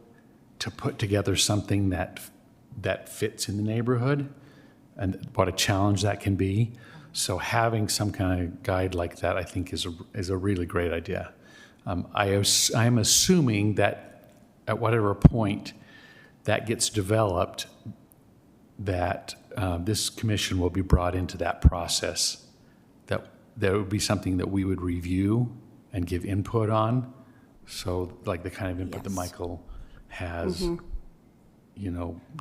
to put together something that fits in the neighborhood, and what a challenge that can be. So having some kind of guide like that, I think, is a really great idea. I'm assuming that at whatever point that gets developed, that this commission will be brought into that process. That would be something that we would review and give input on. So like the kind of input that Michael has,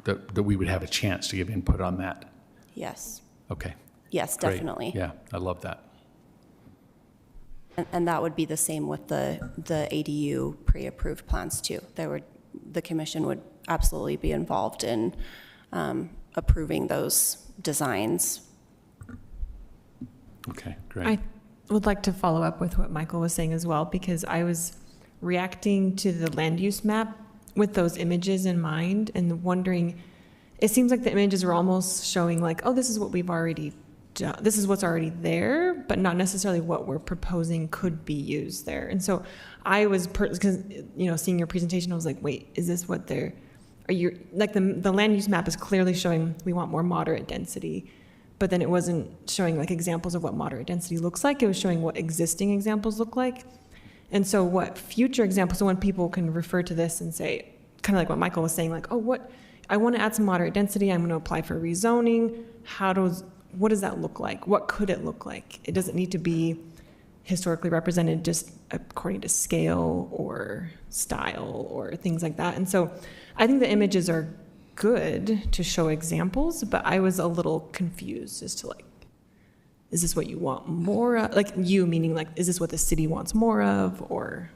that we would have a chance to give input on that. Yes. Okay. Yes, Great. definitely. Yeah, I love that. And that would be the same with the ADU pre-approved plans too. The commission would absolutely be involved in approving those designs. Okay, great. I would like to follow up with what Michael was saying as well, because I was reacting to the land use map with those images in mind and wondering, it seems like the images are almost showing like, oh, this is what we've already done. This is what's already there, but not necessarily what we're proposing could be used there. And so I was, because, seeing your presentation, I was like, wait, is this what the land use map is clearly showing we want more moderate density, but then it wasn't showing like examples of what moderate density looks like. It was showing what existing examples look like. And so what future examples, so when people can refer to this and say, kind of like what Michael was saying, like, oh, I want to add some moderate density, I'm going to apply for rezoning. What does that look like? What could it look like? It doesn't need to be historically represented just according to scale or style or things like that. And so I think the images are good to show examples, but I was a little confused as to like, is this what you want more of? Like you meaning like, is this what the city wants more of or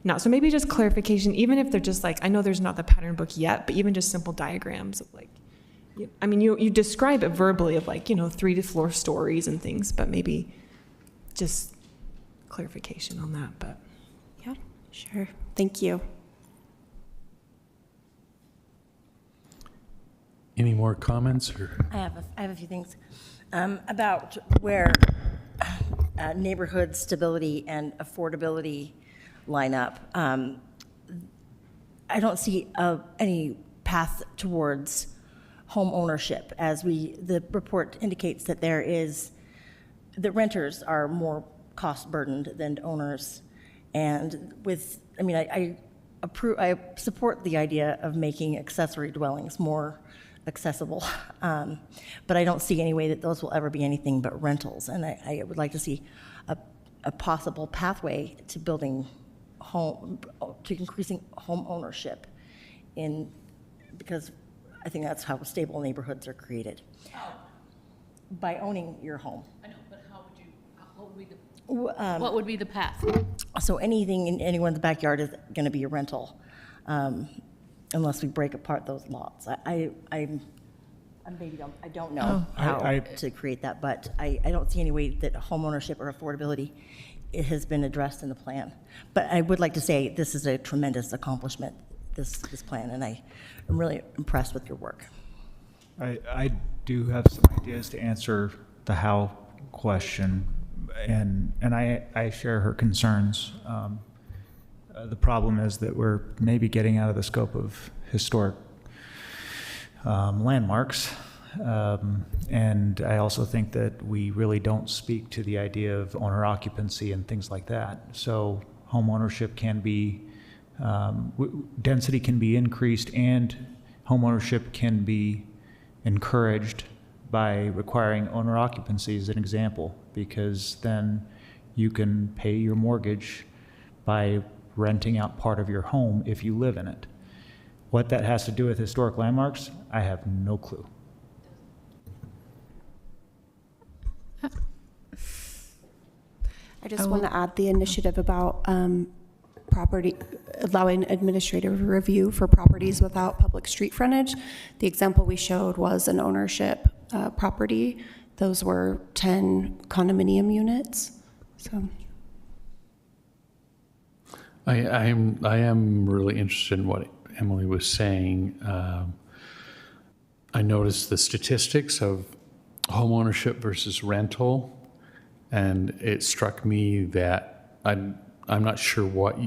not? So maybe just clarification, even if they're just like, I know there's not the pattern book yet, but even just simple diagrams of like, I mean, you describe it verbally of like, 3-floor stories and things, but maybe just clarification on that, but. Yeah, sure. Thank you. Any more comments or? I have a few things about where neighborhood stability and affordability line up. I don't see any path towards home ownership, as the report indicates that the renters are more cost burdened than owners. And I support the idea of making accessory dwellings more accessible, but I don't see any way that those will ever be anything but rentals. And I would like to see a possible pathway to increasing home ownership because I think that's how stable neighborhoods are created. By owning your home. I know, but what would be the path? So anything in anyone's backyard is going to be a rental, unless we break apart those lots. I don't know how to create that, but I don't see any way that home ownership or affordability has been addressed in the plan. But I would like to say this is a tremendous accomplishment, this plan, and I'm really impressed with your work. I do have some ideas to answer the how question, and I share her concerns. The problem is that we're maybe getting out of the scope of historic landmarks, and I also think that we really don't speak to the idea of owner occupancy and things like that. So home ownership can be, density can be increased and home ownership can be encouraged by requiring owner occupancy as an example, because then you can pay your mortgage by renting out part of your home if you live in it. What that has to do with historic landmarks, I have no clue. I just want to add the initiative about allowing administrative review for properties without public street frontage. The example we showed was an ownership property. Those were 10 condominium units. So I am really interested in what Emily was saying. I noticed the statistics of home ownership versus rental, and it struck me that I'm not sure what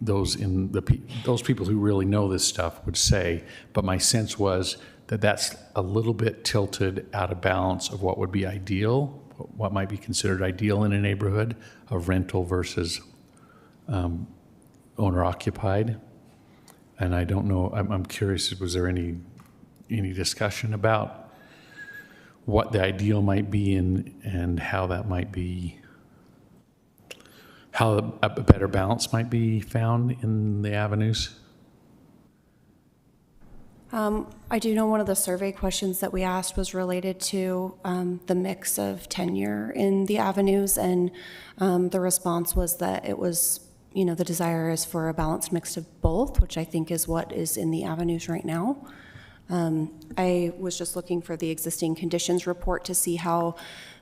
those people who really know this stuff would say, but my sense was that that's a little bit tilted out of balance of what would be ideal, what might be considered ideal in a neighborhood of rental versus owner occupied. And I don't know, I'm curious, was there any discussion about what the ideal might be and how that might be, how a better balance might be found in the avenues? I do know one of the survey questions that we asked was related to the mix of tenure in the avenues, and the response was that it was, the desire is for a balanced mix of both, which I think is what is in the avenues right now. I was just looking for the existing conditions report to see how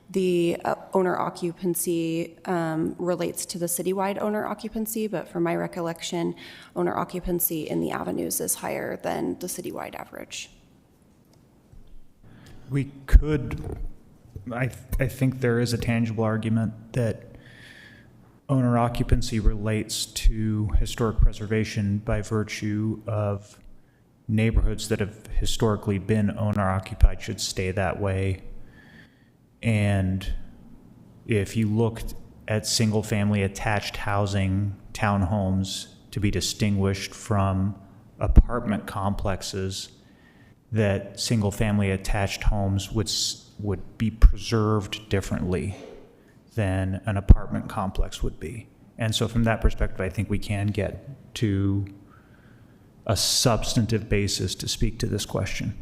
the owner occupancy relates to the citywide owner occupancy, but from my recollection, owner occupancy in the avenues is higher than the citywide average. We could, I think there is a tangible argument that owner occupancy relates to historic preservation by virtue of neighborhoods that have historically been owner occupied should stay that way. And if you looked at single family attached housing townhomes to be distinguished from apartment complexes, that single family attached homes would be preserved differently than an apartment complex would be. And so from that perspective, I think we can get to a substantive basis to speak to this question.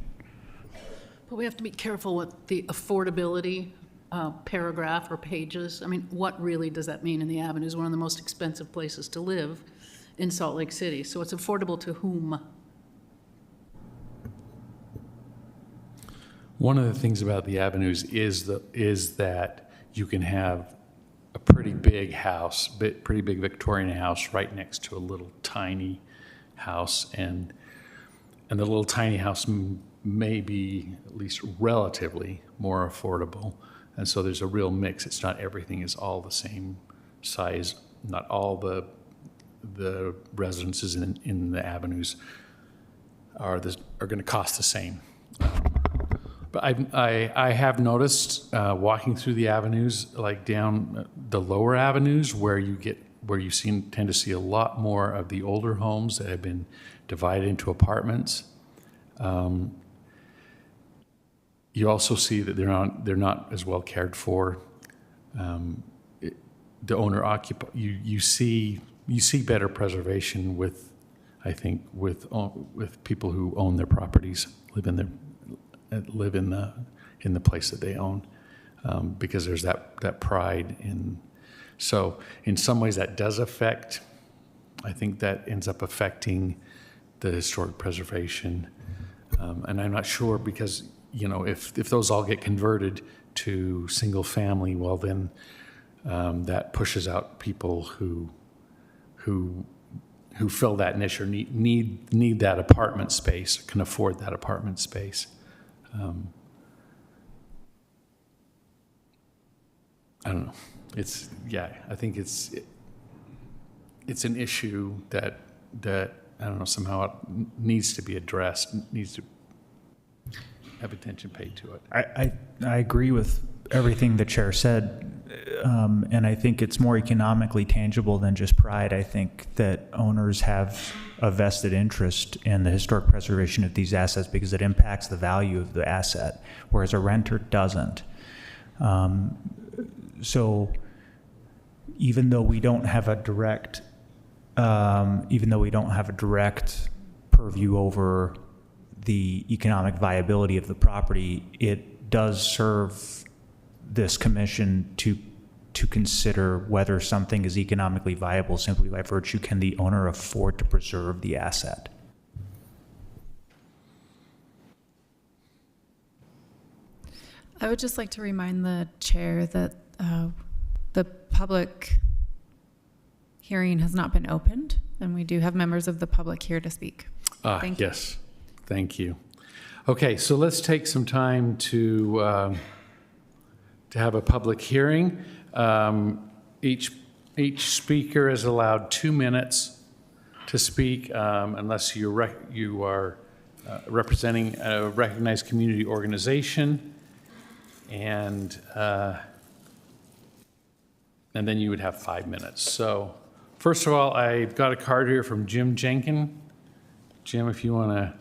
But we have to be careful with the affordability paragraph or pages. I mean, what really does that mean in the Avenues, one of the most expensive places to live in Salt Lake City? So it's affordable to whom? One of the things about the Avenues is that you can have a pretty big house, pretty big Victorian house right next to a little tiny house, and the little tiny house may be at least relatively more affordable. And so there's a real mix. It's not everything is all the same size. Not all the residences in the Avenues are going to cost the same. But I have noticed walking through the Avenues, like down the lower Avenues, where you tend to see a lot more of the older homes that have been divided into apartments. You also see that they're not as well cared for. The owner occupy. You see better preservation with, I think, with people who own their properties, live in the place that they own, because there's that pride in. So in some ways that does affect. I think that ends up affecting the historic preservation, and I'm not sure because if those all get converted to single family, well then that pushes out people who fill that niche or need that apartment space, can afford that apartment space. I don't know. I think it's an issue that I don't know, somehow it needs to be addressed, needs to have attention paid to it. I agree with everything the chair said, and I think it's more economically tangible than just pride. I think that owners have a vested interest in the historic preservation of these assets because it impacts the value of the asset, whereas a renter doesn't. So even though we don't have a direct purview over the economic viability of the property, it does serve this commission to consider whether something is economically viable simply by virtue, can the owner afford to preserve the asset? I would just like to remind the chair that the public hearing has not been opened, and we do have members of the public here to speak. Thank you. Yes, thank you. Okay, so let's take some time to have a public hearing. Each speaker is allowed 2 minutes to speak, unless you are representing a recognized community organization, and then you would have 5 minutes. So first of all, I've got a card here from Jim Jenkin. Jim, if you want to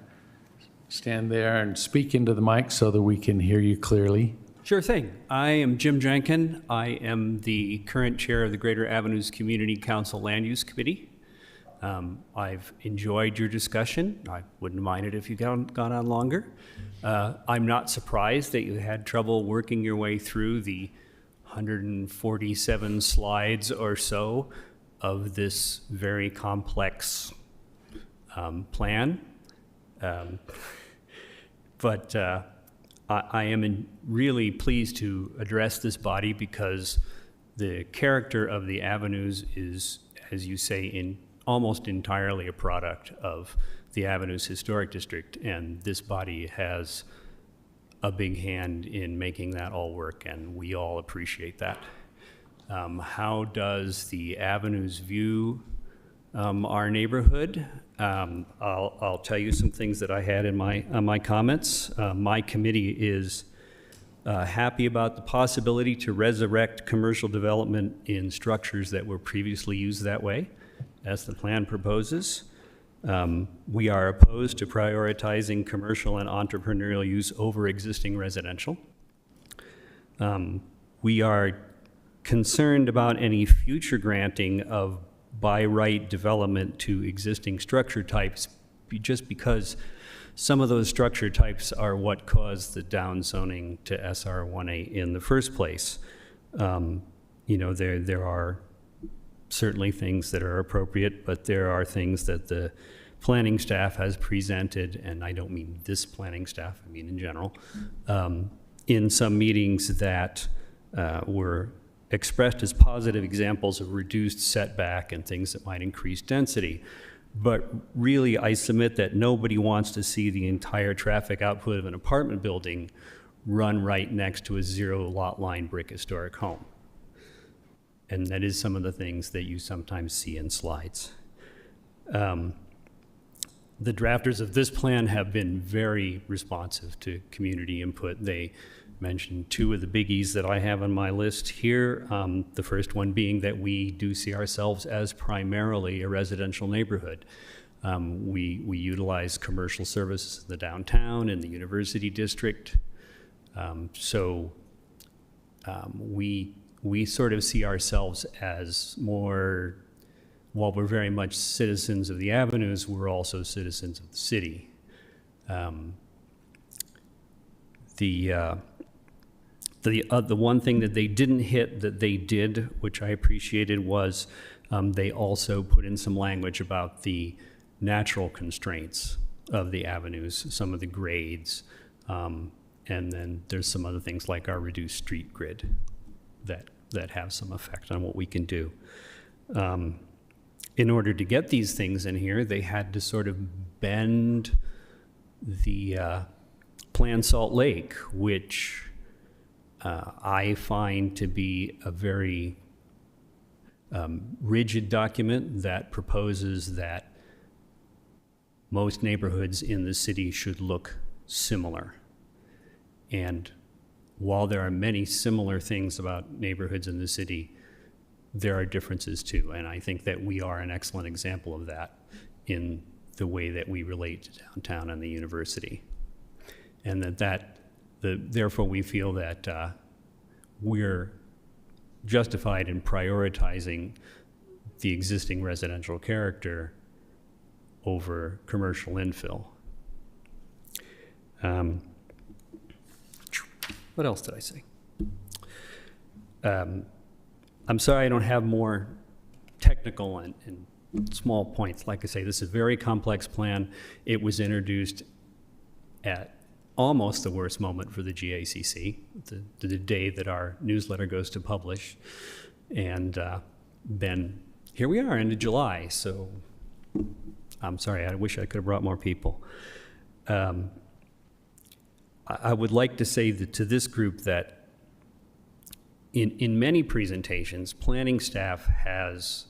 stand there and speak into the mic so that we can hear you clearly. Sure thing. I am Jim Jenkin. I am the current chair of the Greater Avenues Community Council Land Use Committee. I've enjoyed your discussion. I wouldn't mind it if you gone on longer. I'm not surprised that you had trouble working your way through the 147 slides or so of this very complex plan. But I am really pleased to address this body because the character of the Avenues is, as you say, almost entirely a product of the Avenues Historic District, and this body has a big hand in making that all work, and we all appreciate that. How does the Avenues view our neighborhood? I'll tell you some things that I had in my comments. My committee is happy about the possibility to resurrect commercial development in structures that were previously used that way, as the plan proposes. We are opposed to prioritizing commercial and entrepreneurial use over existing residential. We are concerned about any future granting of by right development to existing structure types just because some of those structure types are what caused the downzoning to SR1A in the first place. There are certainly things that are appropriate, but there are things that the planning staff has presented, and I don't mean this planning staff, I mean in general, in some meetings that were expressed as positive examples of reduced setback and things that might increase density. But really, I submit that nobody wants to see the entire traffic output of an apartment building run right next to a zero lot line brick historic home. And that is some of the things that you sometimes see in slides. The drafters of this plan have been very responsive to community input. They mentioned two of the biggies that I have on my list here. The first one being that we do see ourselves as primarily a residential neighborhood. We utilize commercial services in the downtown and the university district. We sort of see ourselves as more, while we're very much citizens of the avenues, we're also citizens of the city. The one thing that they didn't hit that they did, which I appreciated, was they also put in some language about the natural constraints of the avenues, some of the grades, and then there's some other things like our reduced street grid that have some effect on what we can do. In order to get these things in here, they had to sort of bend the Plan Salt Lake, which I find to be a very rigid document that proposes that most neighborhoods in the city should look similar. And while there are many similar things about neighborhoods in the city, there are differences too. And I think that we are an excellent example of that in the way that we relate to downtown and the university. And therefore we feel that we're justified in prioritizing the existing residential character over commercial infill. What else did I say? I'm sorry I don't have more technical and small points. Like I say, this is a very complex plan. It was introduced at almost the worst moment for the GACC, the day that our newsletter goes to publish. And then here we are into July, so I'm sorry, I wish I could have brought more people. I would like to say that to this group that in many presentations, planning staff has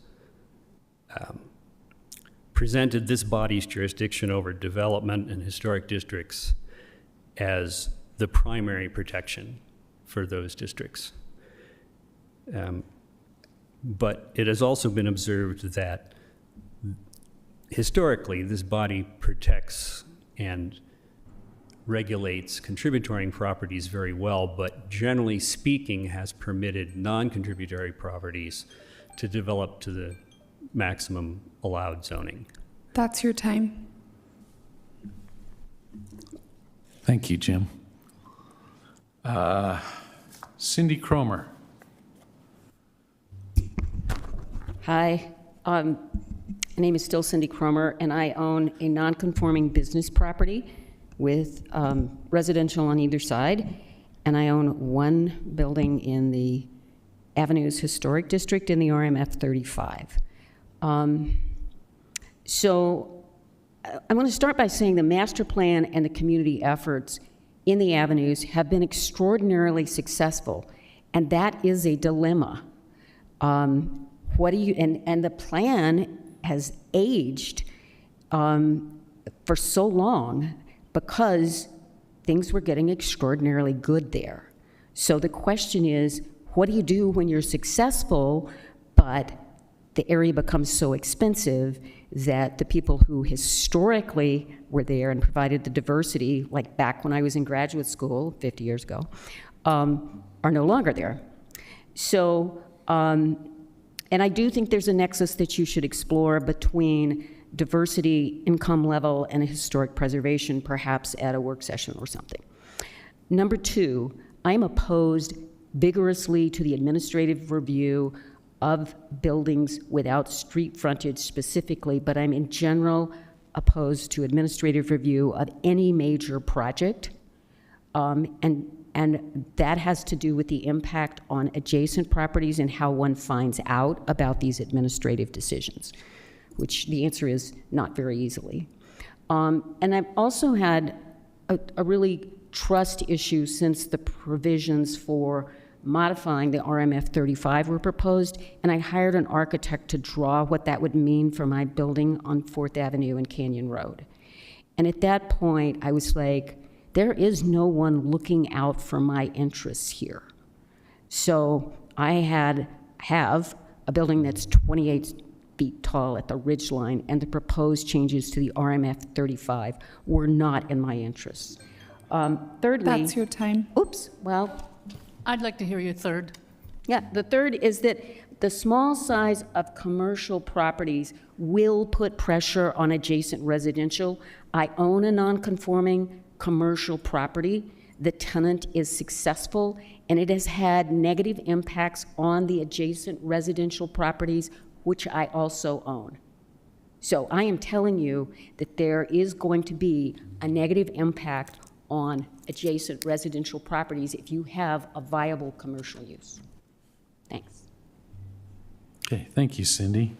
presented this body's jurisdiction over development and historic districts as the primary protection for those districts. But it has also been observed that historically this body protects and regulates contributory properties very well, but generally speaking has permitted non-contributory properties to develop to the maximum allowed zoning. That's your time. Thank you, Jim. Cindy Cromer. Hi, my name is still Cindy Cromer, and I own a non-conforming business property with residential on either side, and I own one building in the Avenues Historic District in the RMF 35. So I'm going to start by saying the master plan and the community efforts in the Avenues have been extraordinarily successful, and that is a dilemma. What do you, and the plan has aged for so long because things were getting extraordinarily good there. So the question is, what do you do when you're successful, but the area becomes so expensive that the people who historically were there and provided the diversity, like back when I was in graduate school 50 years ago, are no longer there. So, and I do think there's a nexus that you should explore between diversity, income level, and historic preservation, perhaps at a work session or something. Number two, I'm opposed vigorously to the administrative review of buildings without street frontage specifically, but I'm in general opposed to administrative review of any major project. And that has to do with the impact on adjacent properties and how one finds out about these administrative decisions, which the answer is not very easily. And I've also had a really trust issue since the provisions for modifying the RMF 35 were proposed, and I hired an architect to draw what that would mean for my building on 4th Avenue and Canyon Road. And at that point, I was like, there is no one looking out for my interests here. So I have a building that's 28 feet tall at the ridge line, and the proposed changes to the RMF 35 were not in my interests. Thirdly, That's your time. Oops, well, I'd like to hear your third. yeah, the third is that the small size of commercial properties will put pressure on adjacent residential. I own a non-conforming commercial property. The tenant is successful, and it has had negative impacts on the adjacent residential properties, which I also own. So I am telling you that there is going to be a negative impact on adjacent residential properties if you have a viable commercial use. Thanks. Okay, thank you, Cindy.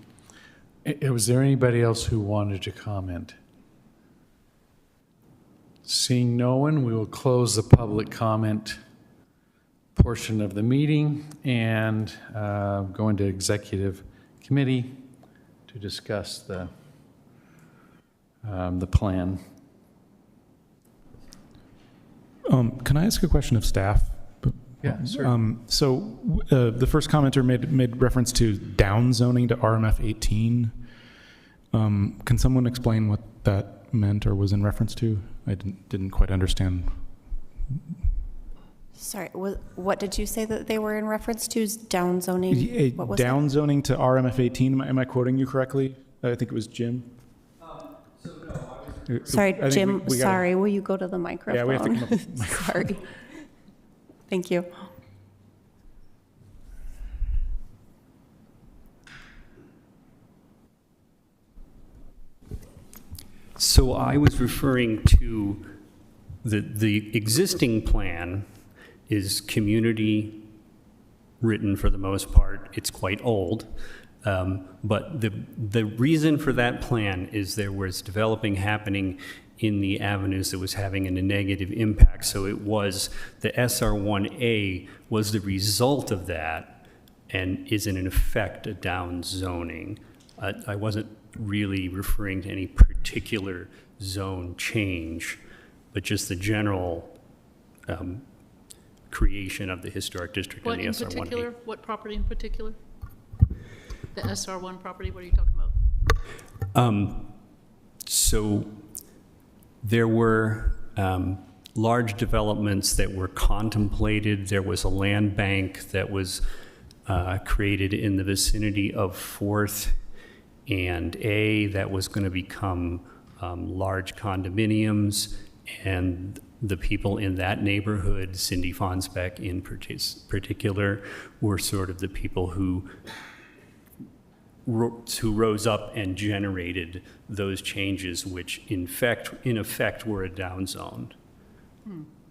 Was there anybody else who wanted to comment? Seeing no one, we will close the public comment portion of the meeting and go into executive committee to discuss the plan. Can I ask a question of staff? Yeah, sure. So the first commenter made reference to down zoning to RMF 18. Can someone explain what that meant or was in reference to? I didn't quite understand. Sorry, what did you say that they were in reference to? Down zoning? What was Down zoning to RMF 18. Am I quoting you correctly? I think it was Jim. Sorry, I think Jim, we gotta- sorry, will you go to the microphone? Yeah, we have to come up with a microphone. Sorry. Thank you. So I was referring to the existing plan is community written for the most part. It's quite old. But the reason for that plan is there was developing happening in the avenues that was having a negative impact. So it was the SR1A was the result of that and is in effect a down zoning. I wasn't really referring to any particular zone change, but just the general creation of the historic district What in the in SR1A. particular? What property in particular? The SR1 property, what are you talking about? So there were large developments that were contemplated. There was a land bank that was created in the vicinity of 4th and A that was going to become large condominiums, and the people in that neighborhood, Cindy Fonsbeck in particular, were sort of the people who rose up and generated those changes, which in effect were a down zone.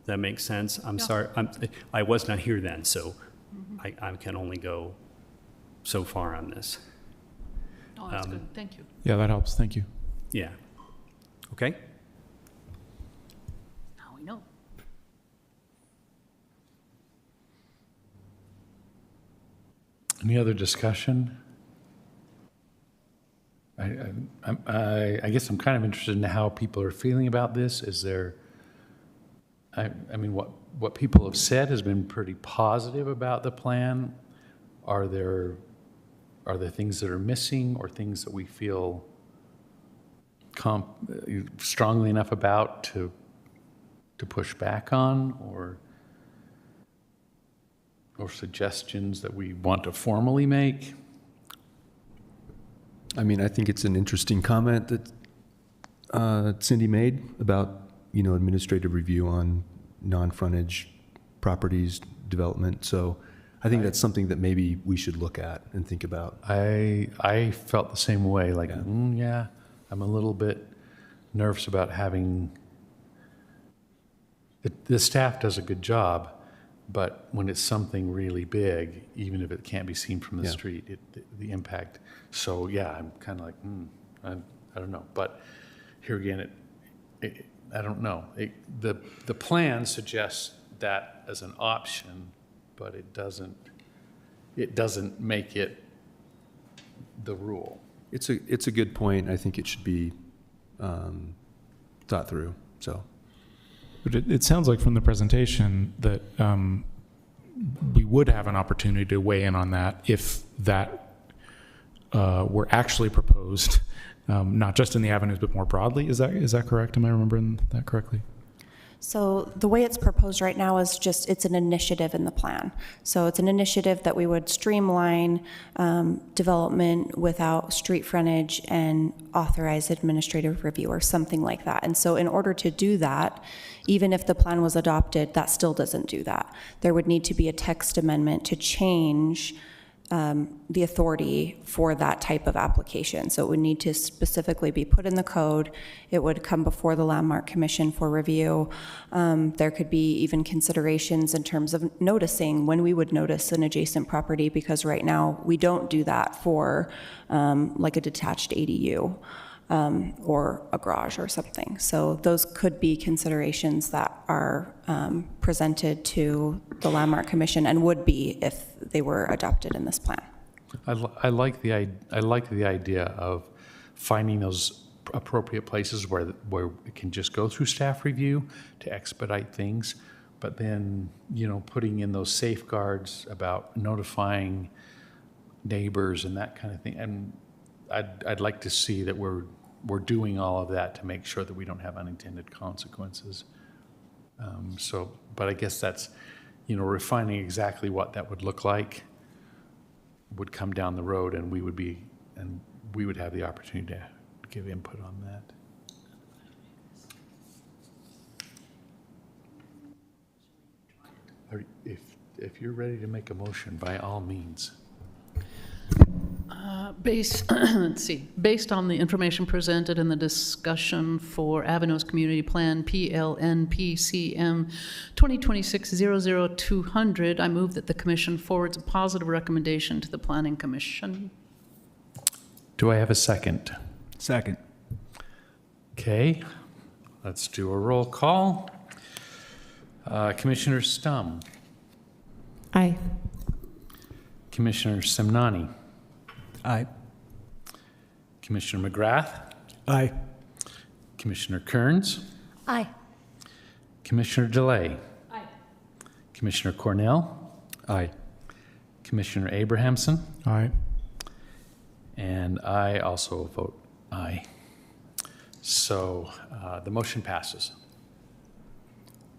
That makes sense? I'm sorry, I was not here then, so I can only go so far on this. Oh, that's good. Thank you. Yeah, that helps. Thank you. Yeah. Okay? Now we know. Any other discussion? I guess I'm kind of interested in how people are feeling about this. Is there, I mean, what people have said has been pretty positive about the plan. Are there things that are missing or things that we feel strongly enough about to push back on, or suggestions that we want to formally make? I mean, I think it's an interesting comment that Cindy made about, administrative review on non-frontage properties development. So I think that's something that maybe we should look at and think about. I felt the same way, like, Yeah. I'm a little bit nervous about having, the staff does a good job, but when it's something really big, even if it can't be seen from the Yeah. street, the impact. So, yeah, I'm kind of like, I don't know. But here again, I don't know. The plan suggests that as an option, but it doesn't make it the rule. It's a good point. I think it should be thought through, so. But it sounds like from the presentation that we would have an opportunity to weigh in on that if that were actually proposed, not just in the avenues, but more broadly. Is that correct? Am I remembering that correctly? So the way it's proposed right now is just, it's an initiative in the plan. So it's an initiative that we would streamline development without street frontage and authorize administrative review or something like that. And so in order to do that, even if the plan was adopted, that still doesn't do that. There would need to be a text amendment to change the authority for that type of application. So it would need to specifically be put in the code. It would come before the Landmark Commission for review. There could be even considerations in terms of noticing when we would notice an adjacent property, because right now we don't do that for like a detached ADU or a garage or something. So those could be considerations that are presented to the Landmark Commission and would be if they were adopted in this plan. I like the idea of finding those appropriate places where it can just go through staff review to expedite things, but then, putting in those safeguards about notifying neighbors and that kind of thing. And I'd like to see that we're doing all of that to make sure that we don't have unintended consequences. But I guess that's, refining exactly what that would look like would come down the road, and we would have the opportunity to give input on that. If you're ready to make a motion, by all means. Based on the information presented in the discussion for Avenues Community Plan PLNPCM 2026-00200, I move that the Commission forwards a positive recommendation to the Planning Commission. Do I have a second? Second. Okay, let's do a roll call. Commissioner Stum. Aye. Commissioner Semnani. Aye. Commissioner McGrath. Aye. Commissioner Kearns. Aye. Commissioner DeLay. Aye. Commissioner Cornell. Aye. Commissioner Abrahamson. Aye. And I also vote aye. So the motion passes.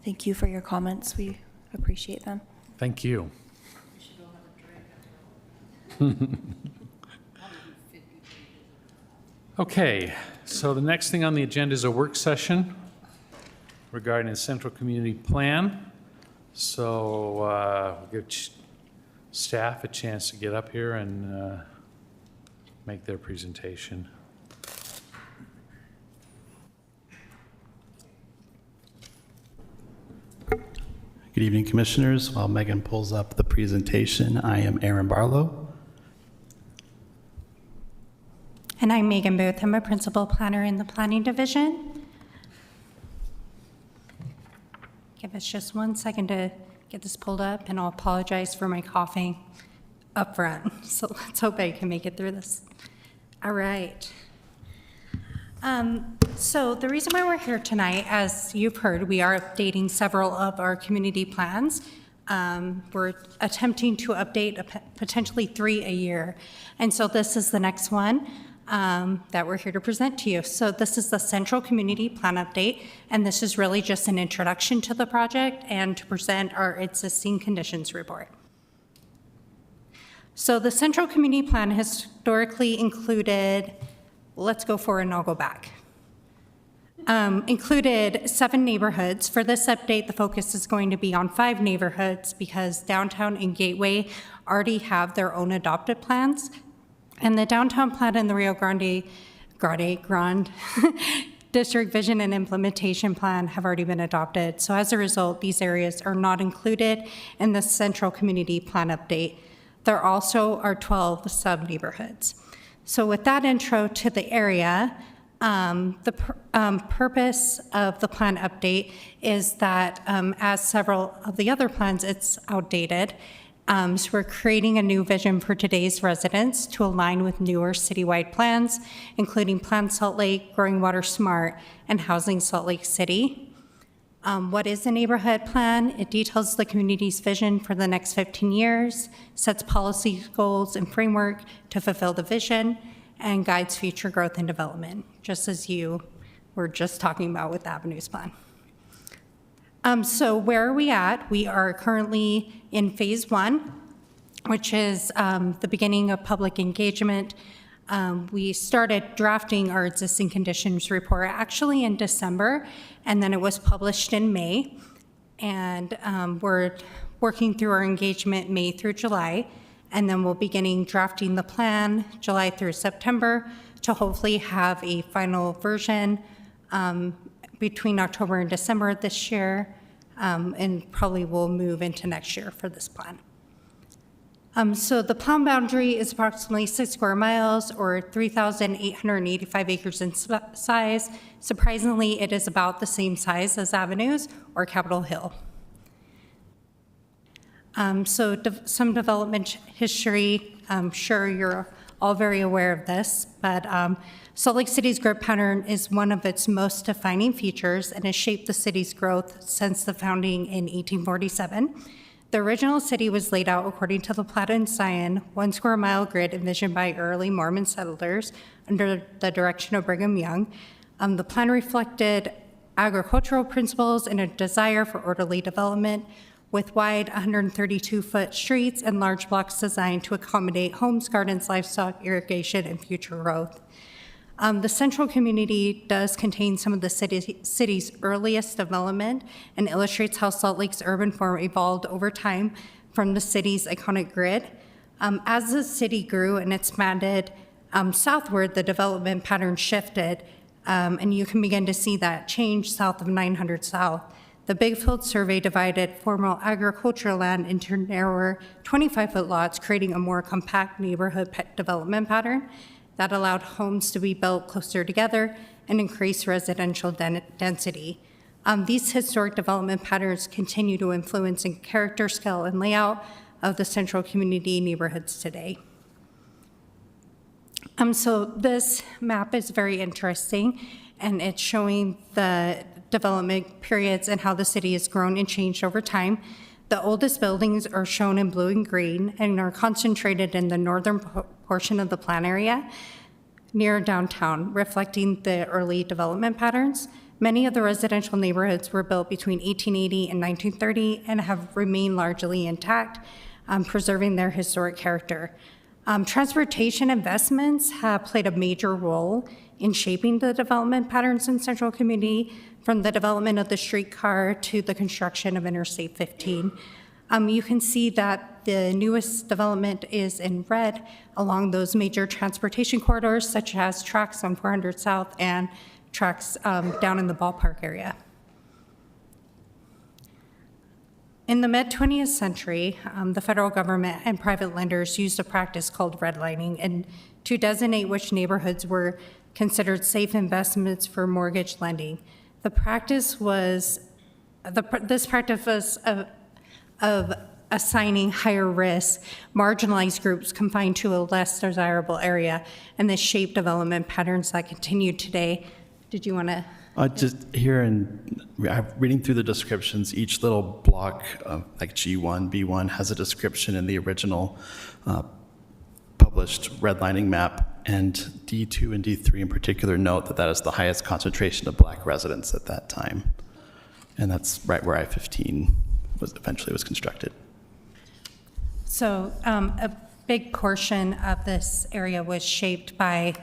Thank you for your comments. We appreciate them. Thank you. Okay, so the next thing on the agenda is a work session regarding the Central Community Plan. So we'll give staff a chance to get up here and make their presentation. Good evening, Commissioners. While Megan pulls up the presentation, I am Aaron Barlow. And I'm Megan Booth. I'm a principal planner in the Planning Division. Give us just 1 second to get this pulled up, and I'll apologize for my coughing up front. So let's hope I can make it through this. All right. So the reason why we're here tonight, as you've heard, we are updating several of our community plans. We're attempting to update potentially 3 a year. And so this is the next one that we're here to present to you. So this is the Central Community Plan update, and this is really just an introduction to the project and to present our existing conditions report. So the Central Community Plan historically included, let's go forward and I'll go back. Included 7 neighborhoods. For this update, the focus is going to be on 5 neighborhoods because Downtown and Gateway already have their own adopted plans. And the downtown plan and the Rio Grande District Vision and Implementation Plan have already been adopted. So as a result, these areas are not included in the Central Community Plan update. There also are 12 sub-neighborhoods. So with that intro to the area, the purpose of the plan update is that as several of the other plans, it's outdated. So we're creating a new vision for today's residents to align with newer citywide plans, including Plan Salt Lake, Growing Water Smart, and Housing Salt Lake City. What is a neighborhood plan? It details the community's vision for the next 15 years, sets policy goals and framework to fulfill the vision, and guides future growth and development, just as you were just talking about with the Avenues Plan. So where are we at? We are currently in phase 1, which is the beginning of public engagement. We started drafting our existing conditions report actually in December, and then it was published in May. And we're working through our engagement May through July, and then we'll beginning drafting the plan July through September to hopefully have a final version between October and December this year, and probably will move into next year for this plan. So the plan boundary is approximately 6 square miles or 3,885 acres in size. Surprisingly, it is about the same size as Avenues or Capitol Hill. Some development history, I'm sure you're all very aware of this, but Salt Lake City's grid pattern is one of its most defining features and has shaped the city's growth since the founding in 1847. The original city was laid out according to the Platte and Zion 1 square mile grid envisioned by early Mormon settlers under the direction of Brigham Young. The plan reflected agricultural principles and a desire for orderly development with wide 132-foot streets and large blocks designed to accommodate homes, gardens, livestock, irrigation, and future growth. The central community does contain some of the city's earliest development and illustrates how Salt Lake's urban form evolved over time from the city's iconic grid. As the city grew and expanded southward, the development pattern shifted, and you can begin to see that change south of 900 South. The Big Field survey divided formal agricultural land into narrower 25-foot lots, creating a more compact neighborhood development pattern that allowed homes to be built closer together and increase residential density. These historic development patterns continue to influence in character, scale, and layout of the central community neighborhoods today. So this map is very interesting, and it's showing the development periods and how the city has grown and changed over time. The oldest buildings are shown in blue and green and are concentrated in the northern portion of the plan area near downtown, reflecting the early development patterns. Many of the residential neighborhoods were built between 1880 and 1930 and have remained largely intact, preserving their historic character. Transportation investments have played a major role in shaping the development patterns in central community, from the development of the streetcar to the construction of Interstate 15. You can see that the newest development is in red along those major transportation corridors, such as tracks on 400 South and tracks down in the ballpark area. In the mid-20th century, the federal government and private lenders used a practice called redlining and to designate which neighborhoods were considered safe investments for mortgage lending. This practice was of assigning higher risk, marginalized groups confined to a less desirable area, and this shaped development patterns that continue today. Did you want to? Just here, and reading through the descriptions, each little block, like G1, B1, has a description in the original published redlining map, and D2 and D3 in particular note that that is the highest concentration of black residents at that time. And that's right where I-15 eventually was constructed. So big portion of this area was shaped by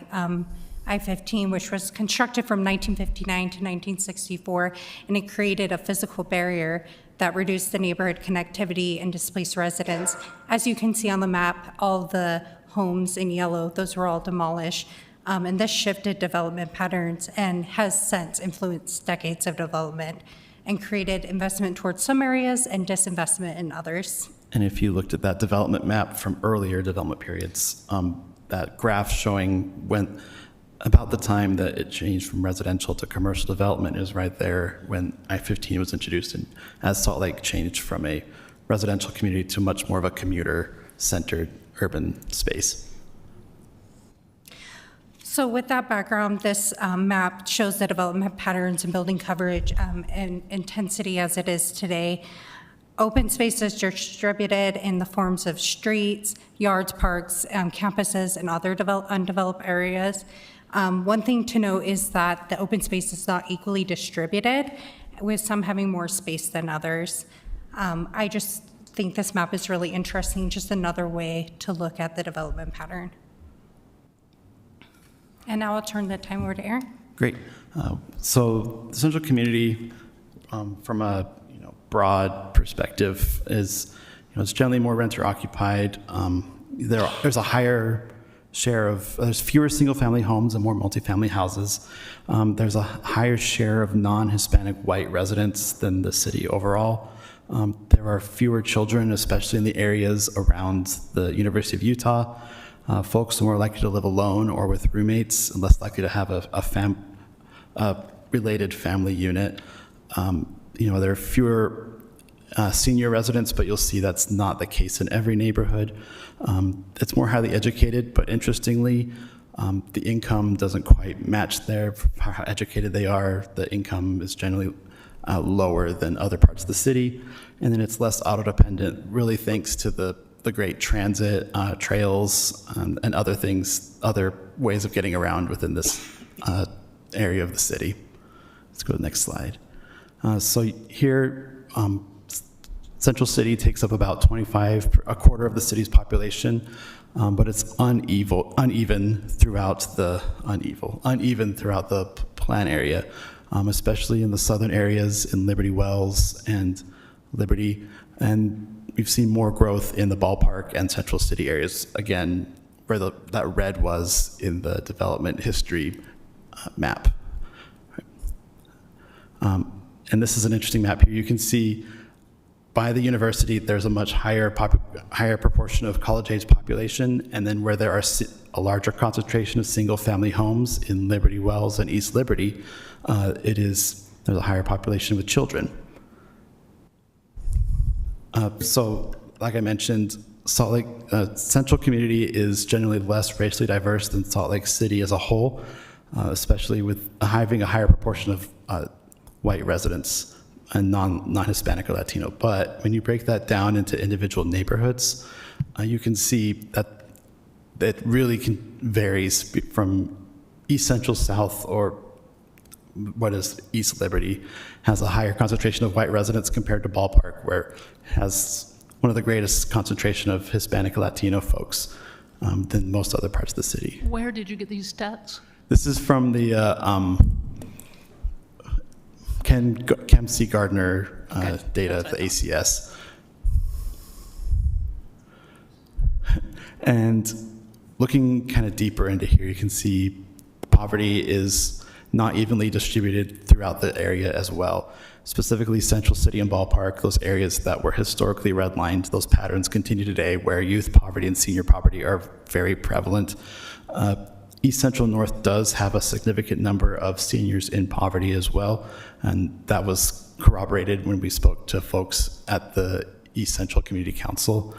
I-15, which was constructed from 1959 to 1964, and it created a physical barrier that reduced the neighborhood connectivity and displaced residents. As you can see on the map, all the homes in yellow, those were all demolished. And this shifted development patterns and has since influenced decades of development and created investment towards some areas and disinvestment in others. And if you looked at that development map from earlier development periods, that graph showing when about the time that it changed from residential to commercial development is right there when I-15 was introduced, and as Salt Lake changed from a residential community to much more of a commuter-centered urban space. So with that background, this map shows the development patterns and building coverage and intensity as it is today. Open space is distributed in the forms of streets, yards, parks, campuses, and other undeveloped areas. One thing to note is that the open space is not equally distributed, with some having more space than others. I just think this map is really interesting, just another way to look at the development pattern. And now I'll turn the time over to Aaron. Great. So the central community, from a broad perspective, is it's generally more renter occupied. There's a higher share of there's fewer single-family homes and more multifamily houses. There's a higher share of non-Hispanic white residents than the city overall. There are fewer children, especially in the areas around the University of Utah. Folks are more likely to live alone or with roommates, and less likely to have a related family unit. There are fewer senior residents, but you'll see that's not the case in every neighborhood. It's more highly educated, but interestingly, the income doesn't quite match how educated they are. The income is generally lower than other parts of the city, and then it's less auto-dependent, really thanks to the great transit, trails, and other things, other ways of getting around within this area of the city. Let's go to the next slide. So here, Central City takes up about a quarter of the city's population, but it's uneven throughout the plan area, especially in the southern areas in Liberty Wells and Liberty, and we've seen more growth in the Ballpark and Central City areas, again, where that red was in the development history map. And this is an interesting map here. You can see by the university, there's a much higher proportion of college-age population, and then where there are a larger concentration of single-family homes in Liberty Wells and East Liberty, there's a higher population with children. So, like I mentioned, Salt Lake Central community is generally less racially diverse than Salt Lake City as a whole, especially with having a higher proportion of white residents and non-Hispanic or Latino. But when you break that down into individual neighborhoods, you can see that it really varies from East Central South, or what is East Liberty, has a higher concentration of white residents compared to Ballpark, where it has one of the greatest concentration of Hispanic Latino folks than most other parts of the city. Where did you get these stats? This is from the Chem C. Gardner data of the ACS. And looking kind of deeper into here, you can see poverty is not evenly distributed throughout the area as well. Specifically, Central City and Ballpark, those areas that were historically redlined, those patterns continue today, where youth poverty and senior poverty are very prevalent. East Central North does have a significant number of seniors in poverty as well, and that was corroborated when we spoke to folks at the East Central Community Council.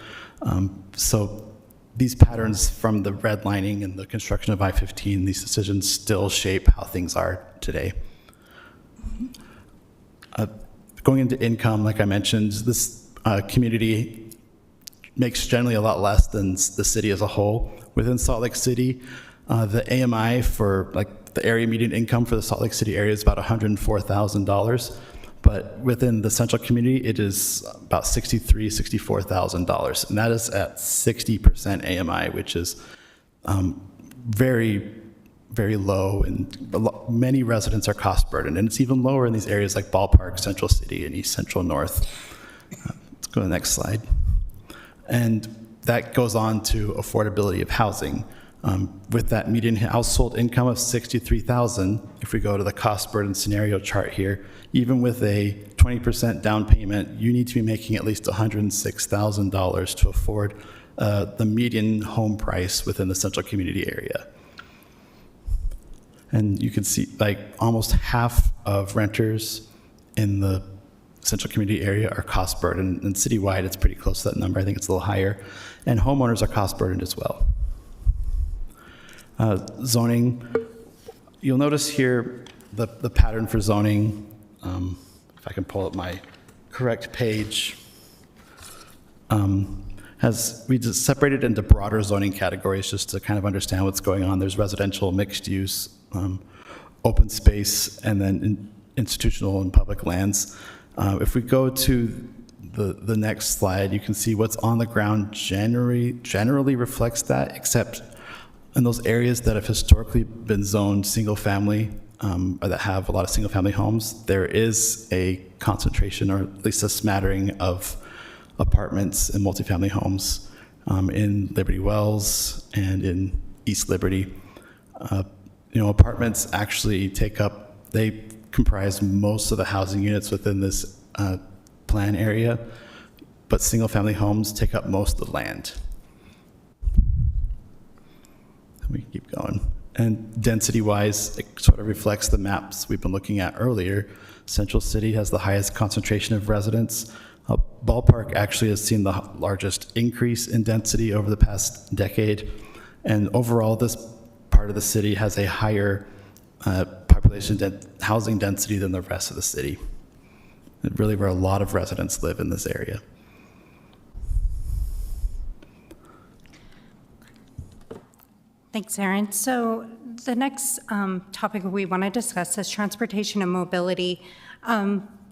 So these patterns from the redlining and the construction of I-15, these decisions still shape how things are today. Going into income, like I mentioned, this community makes generally a lot less than the city as a whole. Within Salt Lake City, the AMI for the area median income for the Salt Lake City area is about $104,000. But within the central community, it is about $64,000, and that is at 60% AMI, which is very, very low, and many residents are cost burdened, and it's even lower in these areas like Ballpark, Central City, and East Central North. Let's go to the next slide. And that goes on to affordability of housing. With that median household income of $63,000, if we go to the cost burden scenario chart here, even with a 20% down payment, you need to be making at least $106,000 to afford the median home price within the central community area. And you can see like almost half of renters in the central community area are cost burdened, and citywide it's pretty close to that number. I think it's a little higher. And homeowners are cost burdened as well. Zoning, you'll notice here the pattern for zoning, if I can pull up my correct page, we just separated into broader zoning categories just to kind of understand what's going on. There's residential, mixed use, open space, and then institutional and public lands. If we go to the next slide, you can see what's on the ground generally reflects that, except in those areas that have historically been zoned single family, or that have a lot of single family homes, there is a concentration, or at least a smattering of apartments and multifamily homes in Liberty Wells and in East Liberty. Apartments actually they comprise most of the housing units within this plan area, but single family homes take up most of the land. We can keep going. And density-wise, it sort of reflects the maps we've been looking at earlier. Central City has the highest concentration of residents. Ballpark actually has seen the largest increase in density over the past decade. And overall, this part of the city has a higher housing density than the rest of the city. And really where a lot of residents live in this area. Thanks, Erin. So the next topic we want to discuss is transportation and mobility.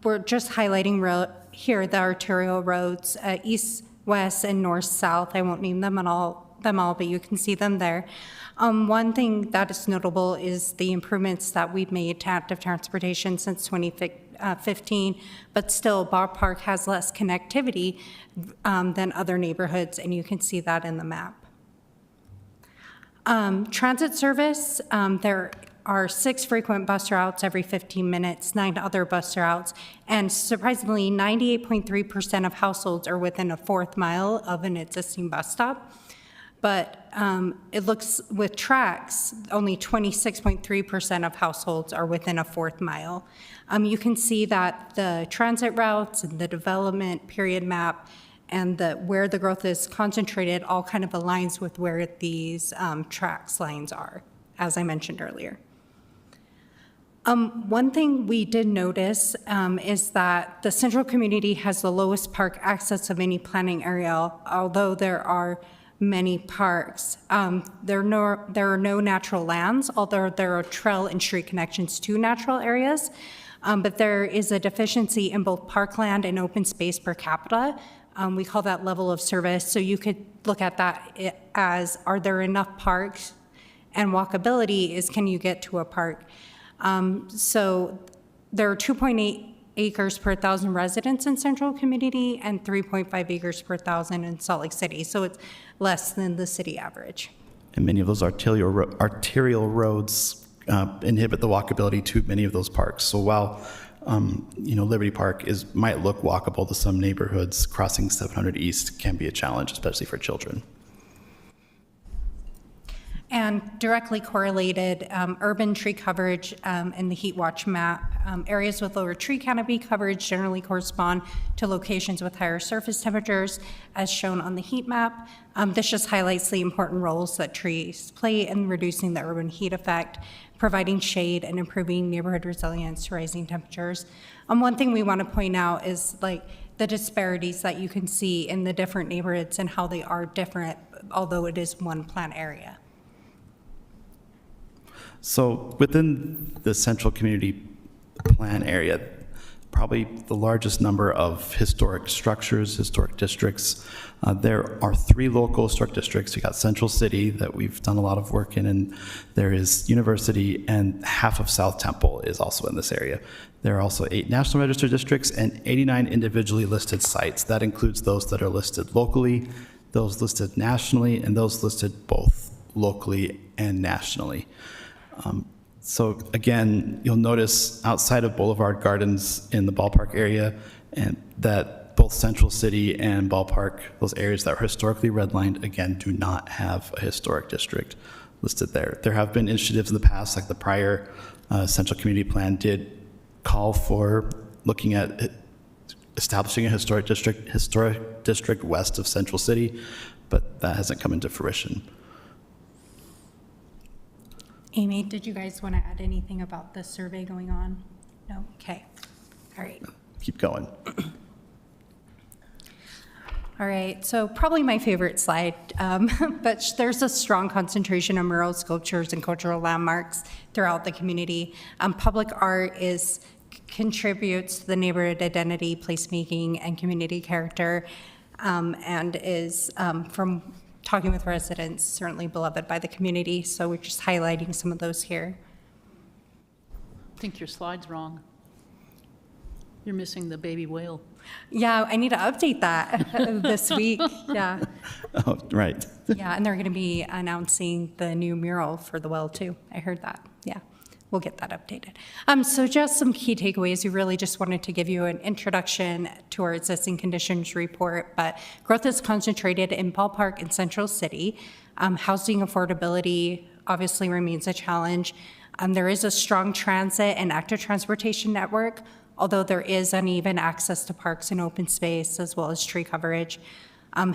We're just highlighting here the arterial roads, east, west, and north, south. I won't name them all, but you can see them there. One thing that is notable is the improvements that we've made to active transportation since 2015, but still Ballpark has less connectivity than other neighborhoods, and you can see that in the map. Transit service, there are 6 frequent bus routes every 15 minutes, 9 other bus routes, and surprisingly, 98.3% of households are within a 4th mile of an existing bus stop. But it looks with tracks, only 26.3% of households are within a 4th mile. You can see that the transit routes and the development period map and where the growth is concentrated all kind of aligns with where these tracks lines are, as I mentioned earlier. One thing we did notice is that the central community has the lowest park access of any planning area, although there are many parks. There are no natural lands, although there are trail and street connections to natural areas, but there is a deficiency in both parkland and open space per capita. We call that level of service. So you could look at that as, are there enough parks? And walkability is, can you get to a park? So there are 2.8 acres per 1,000 residents in central community and 3.5 acres per 1,000 in Salt Lake City. So it's less than the city average. And many of those arterial roads inhibit the walkability to many of those parks. So while Liberty Park might look walkable to some neighborhoods, crossing 700 East can be a challenge, especially for children. And directly correlated, urban tree coverage in the heat watch map, areas with lower tree canopy coverage generally correspond to locations with higher surface temperatures, as shown on the heat map. This just highlights the important roles that trees play in reducing the urban heat effect, providing shade, and improving neighborhood resilience to rising temperatures. One thing we want to point out is the disparities that you can see in the different neighborhoods and how they are different, although it is one plan area. So within the central community plan area, probably the largest number of historic structures, historic districts. There are 3 local historic districts. We got Central City that we've done a lot of work in, and there is University, and half of South Temple is also in this area. There are also 8 National Register districts and 89 individually listed sites. That includes those that are listed locally, those listed nationally, and those listed both locally and nationally. So again, you'll notice outside of Boulevard Gardens in the ballpark area, and that both Central City and Ballpark, those areas that were historically redlined, again, do not have a historic district listed there. There have been initiatives in the past, like the prior Central Community Plan did call for looking at establishing a historic district west of Central City, but that hasn't come into fruition. Amy, did you guys want to add anything about the survey going on? No? Okay. All right. Keep going. All right, so probably my favorite slide, but there's a strong concentration of murals, sculptures, and cultural landmarks throughout the community. Public art contributes to the neighborhood identity, placemaking, and community character, and is, from talking with residents, certainly beloved by the community. So we're just highlighting some of those here. I think your slide's wrong. You're missing the baby whale. Yeah, I need to update that this week. Yeah. Oh, right. Yeah, and they're going to be announcing the new mural for the well too. I heard that. Yeah, we'll get that updated. So just some key takeaways. We really just wanted to give you an introduction to our existing conditions report, but growth is concentrated in Ballpark and Central City. Housing affordability obviously remains a challenge. There is a strong transit and active transportation network, although there is uneven access to parks and open space as well as tree coverage.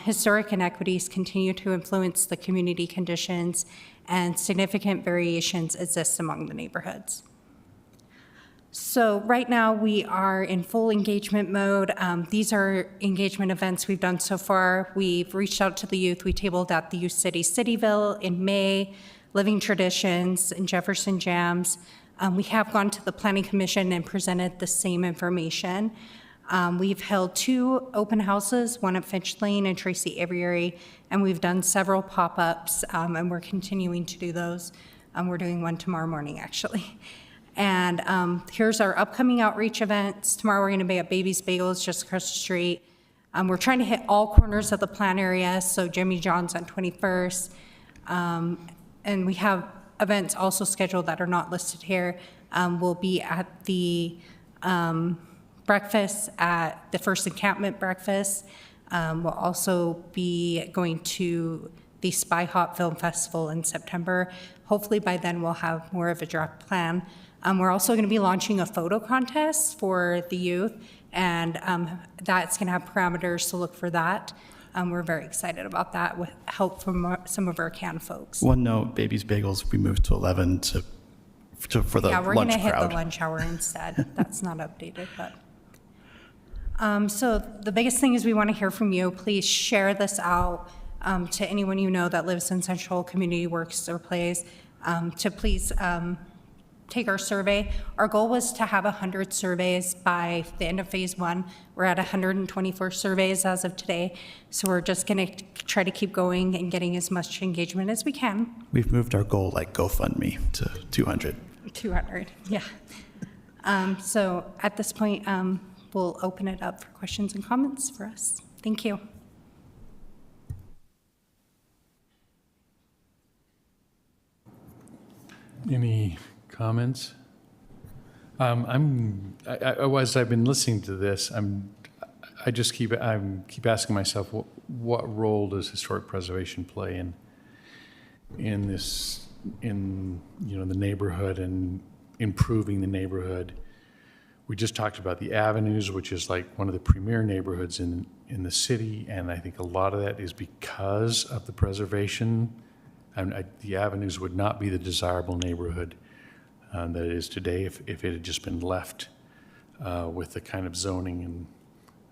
Historic inequities continue to influence the community conditions, and significant variations exist among the neighborhoods. So right now we are in full engagement mode. These are engagement events we've done so far. We've reached out to the youth. We tabled at the Youth City Cityville in May, Living Traditions and Jefferson Jams. We have gone to the Planning Commission and presented the same information. We've held 2 open houses, one at Finch Lane and Tracy Aviary, and we've done several pop-ups, and we're continuing to do those. We're doing one tomorrow morning, actually. And here's our upcoming outreach events. Tomorrow we're going to be at Baby's Bagels just across the street. We're trying to hit all corners of the plan area, so Jimmy John's on 21st. And we have events also scheduled that are not listed here. We'll be at the breakfast at the First Encampment Breakfast. We'll also be going to the Spy Hop Film Festival in September. Hopefully by then we'll have more of a draft plan. We're also going to be launching a photo contest for the youth, and that's going to have parameters to look for that. We're very excited about that with help from some of our CAN folks. One note, Baby's Bagels, we moved to 11 for the lunch crowd. Yeah, we're going to hit the lunch hour instead. That's not updated, but. So the biggest thing is we want to hear from you. Please share this out to anyone you know that lives in Central, community works or plays, to please take our survey. Our goal was to have 100 surveys by the end of phase 1. We're at 124 surveys as of today. So we're just going to try to keep going and getting as much engagement as we can. We've moved our goal like GoFundMe to 200. 200, yeah. So at this point, we'll open it up for questions and comments for us. Thank you. Any comments? I've been listening to this. I keep asking myself, what role does historic preservation play in this, the neighborhood and improving the neighborhood? We just talked about the Avenues, which is like one of the premier neighborhoods in the city, and I think a lot of that is because of the preservation. The Avenues would not be the desirable neighborhood that it is today if it had just been left with the kind of zoning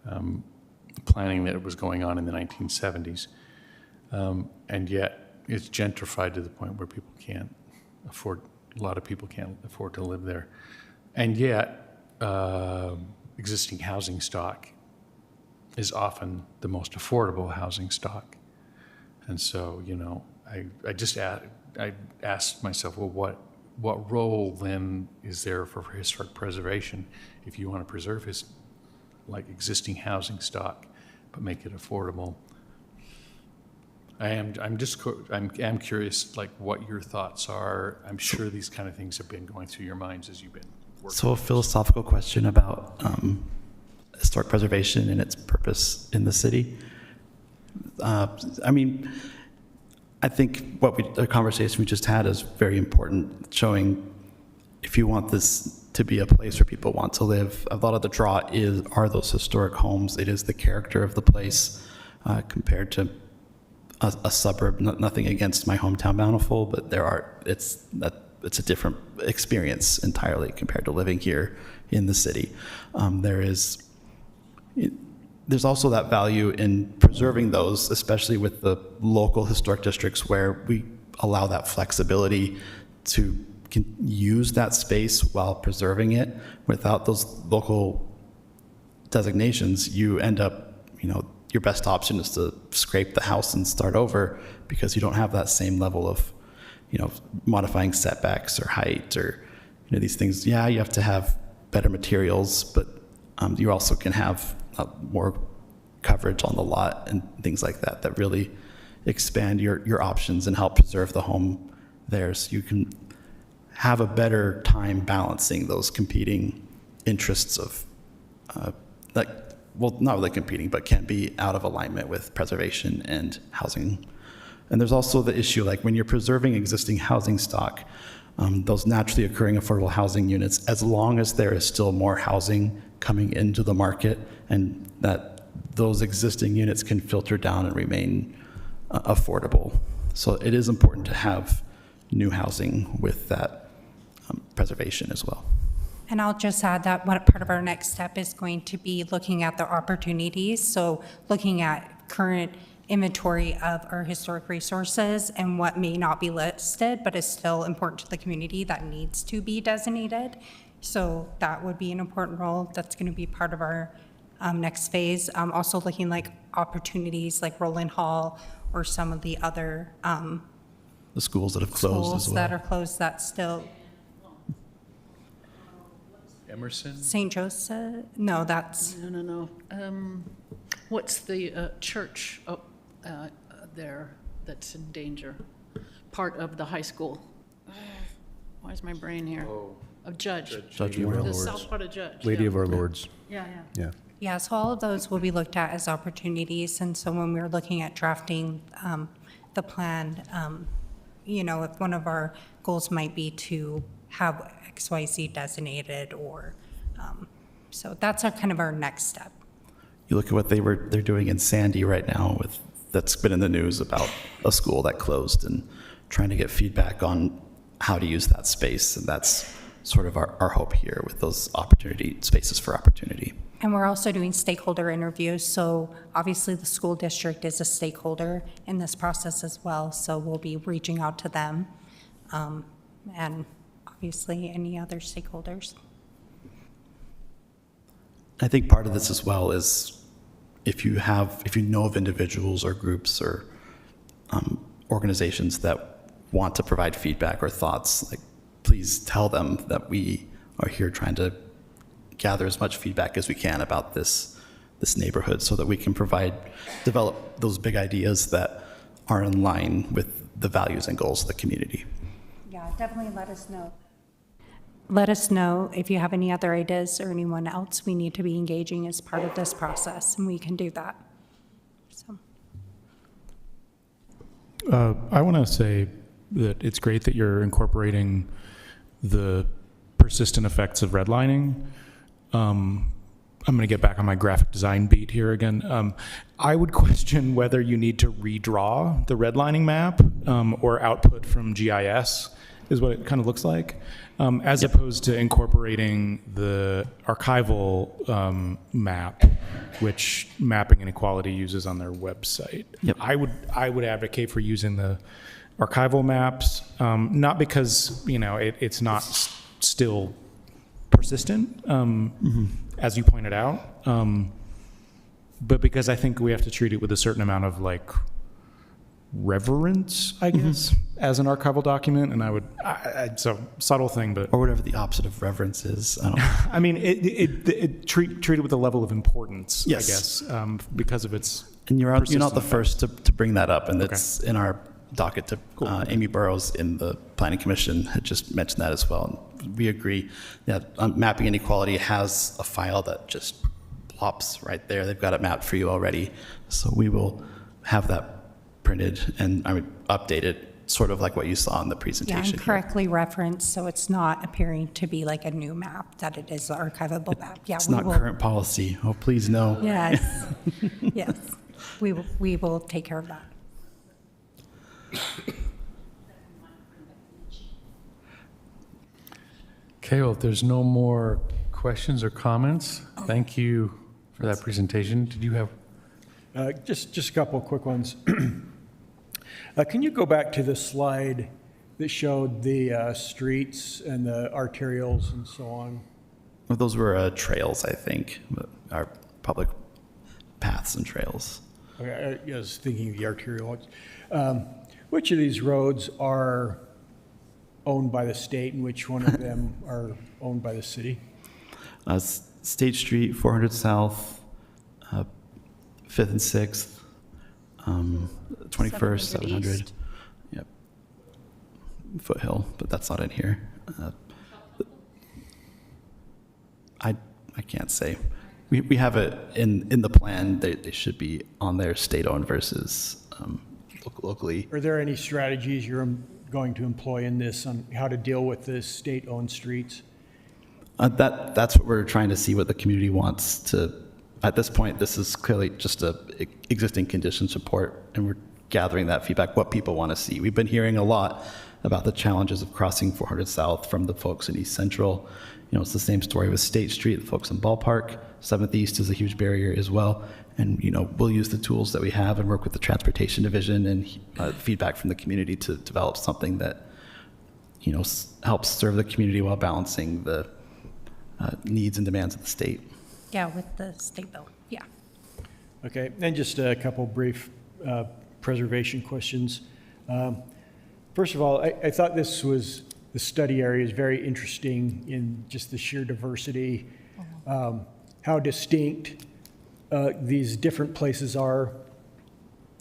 and planning that was going on in the 1970s. And yet it's gentrified to the point where a lot of people can't afford to live there. And yet existing housing stock is often the most affordable housing stock. And so, you know, I asked myself, well, what role then is there for historic preservation if you want to preserve existing housing stock, but make it affordable? I'm curious, like, what your thoughts are. I'm sure these kind of things have been going through your minds as you've been working. So a philosophical question about historic preservation and its purpose in the city. I mean, I think the conversation we just had is very important, showing if you want this to be a place where people want to live, a lot of the draw are those historic homes. It is the character of the place compared to a suburb. Nothing against my hometown, Bountiful, but it's a different experience entirely compared to living here in the city. There's also that value in preserving those, especially with the local historic districts where we allow that flexibility to use that space while preserving it. Without those local designations, you end up, you know, your best option is to scrape the house and start over because you don't have that same level of, you know, modifying setbacks or height or, you know, these things. Yeah, you have to have better materials, but you also can have more coverage on the lot and things like that that really expand your options and help preserve the home there, so you can have a better time balancing those competing interests of not really competing, but can be out of alignment with preservation and housing. And there's also the issue, like when you're preserving existing housing stock, those naturally occurring affordable housing units, as long as there is still more housing coming into the market and that those existing units can filter down and remain affordable. So it is important to have new housing with that preservation as well. And I'll just add that part of our next step is going to be looking at the opportunities. So looking at current inventory of our historic resources and what may not be listed, but is still important to the community that needs to be designated. So that would be an important role. That's going to be part of our next phase. Also looking like opportunities like Roland Hall or some of the other the schools that have closed schools as well. that are closed that still. Emerson? St. Joseph? No, that's. No. What's the church there that's in danger? Part of the high school. Why is my brain here? Of Judge. Judge Moore. The south part of Judge. Lady yeah. of Our Lords. Yeah. Yeah. Yeah, so all of those will be looked at as opportunities. And so when we're looking at drafting the plan, you know, if one of our goals might be to have XYZ designated or, so that's kind of our next step. You look at what they're doing in Sandy right now that's been in the news about a school that closed and trying to get feedback on how to use that space. And that's sort of our hope here with those spaces for opportunity. And we're also doing stakeholder interviews. So obviously the school district is a stakeholder in this process as well. So we'll be reaching out to them and obviously any other stakeholders. I think part of this as well is if you know of individuals or groups or organizations that want to provide feedback or thoughts, like please tell them that we are here trying to gather as much feedback as we can about this neighborhood so that we can develop those big ideas that are in line with the values and goals of the community. Yeah, definitely let us know. Let us know if you have any other ideas or anyone else we need to be engaging as part of this process, and we can do that. So. I want to say that it's great that you're incorporating the persistent effects of redlining. I'm going to get back on my graphic design beat here again. I would question whether you need to redraw the redlining map or output from GIS is what it kind of looks like, as opposed to incorporating the archival map, which Mapping and Equality uses on their website. Yep. I would advocate for using the archival maps, not because it's not still persistent, as you pointed out. But because I think we have to treat it with a certain amount of like reverence, I guess, as an archival document. And it's a subtle thing, but Or whatever the opposite of reverence is. I don't know. I mean, treat it with a level of importance, Yes. I guess, because of its. And you're not the persistent first to bring that up, and it's in our docket to Amy Burrows in the Planning Commission had just mentioned that as well. And we agree that Mapping Inequality has a file that just plops right there. They've got it mapped for you already. So we will have that printed and updated, sort of like what you saw in the Yeah, presentation. and correctly referenced, so it's not appearing to be like a new map, that it is the archivable map. Yeah, It's we not will- current policy. Oh, please no. Yes, yes. We will take care of that. Okay, well, if there's no more questions or comments, thank you for that presentation. Did you have? Just a couple of quick ones. Can you go back to the slide that showed the streets and the arterials and so on? Well, those were trails, I think, our public paths and trails. Okay, I was thinking of the arterial. Which of these roads are owned by the state and which one of them are owned by the city? State Street, 400 South, 5th and 6th, 21st, 700. Yep. Foothill, but that's not in here. I can't say. We have it in the plan. They should be on there, state-owned versus locally. Are there any strategies you're going to employ in this on how to deal with the state-owned streets? That's what we're trying to see what the community wants to. At this point, this is clearly just a existing conditions report, and we're gathering that feedback, what people want to see. We've been hearing a lot about the challenges of crossing 400 South from the folks in East Central. You know, it's the same story with State Street, the folks in Ballpark. 7th East is a huge barrier as well. And, you know, we'll use the tools that we have and work with the Transportation Division and feedback from the community to develop something that, you know, helps serve the community while balancing the needs and demands of the state. Yeah, with the state bill, yeah. Okay, and just a couple brief preservation questions. First of all, I thought the study area is very interesting in just the sheer diversity, how distinct these different places are,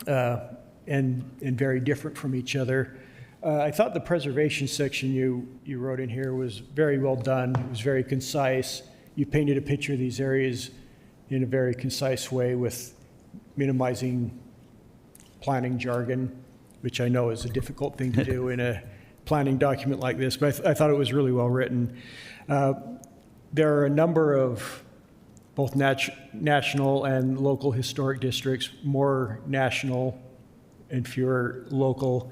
and very different from each other. I thought the preservation section you wrote in here was very well done. It was very concise. You painted a picture of these areas in a very concise way with minimizing planning jargon, which I know is a difficult thing to do in a planning document like this, but I thought it was really well written. There are a number of both national and local historic districts, more national and fewer local.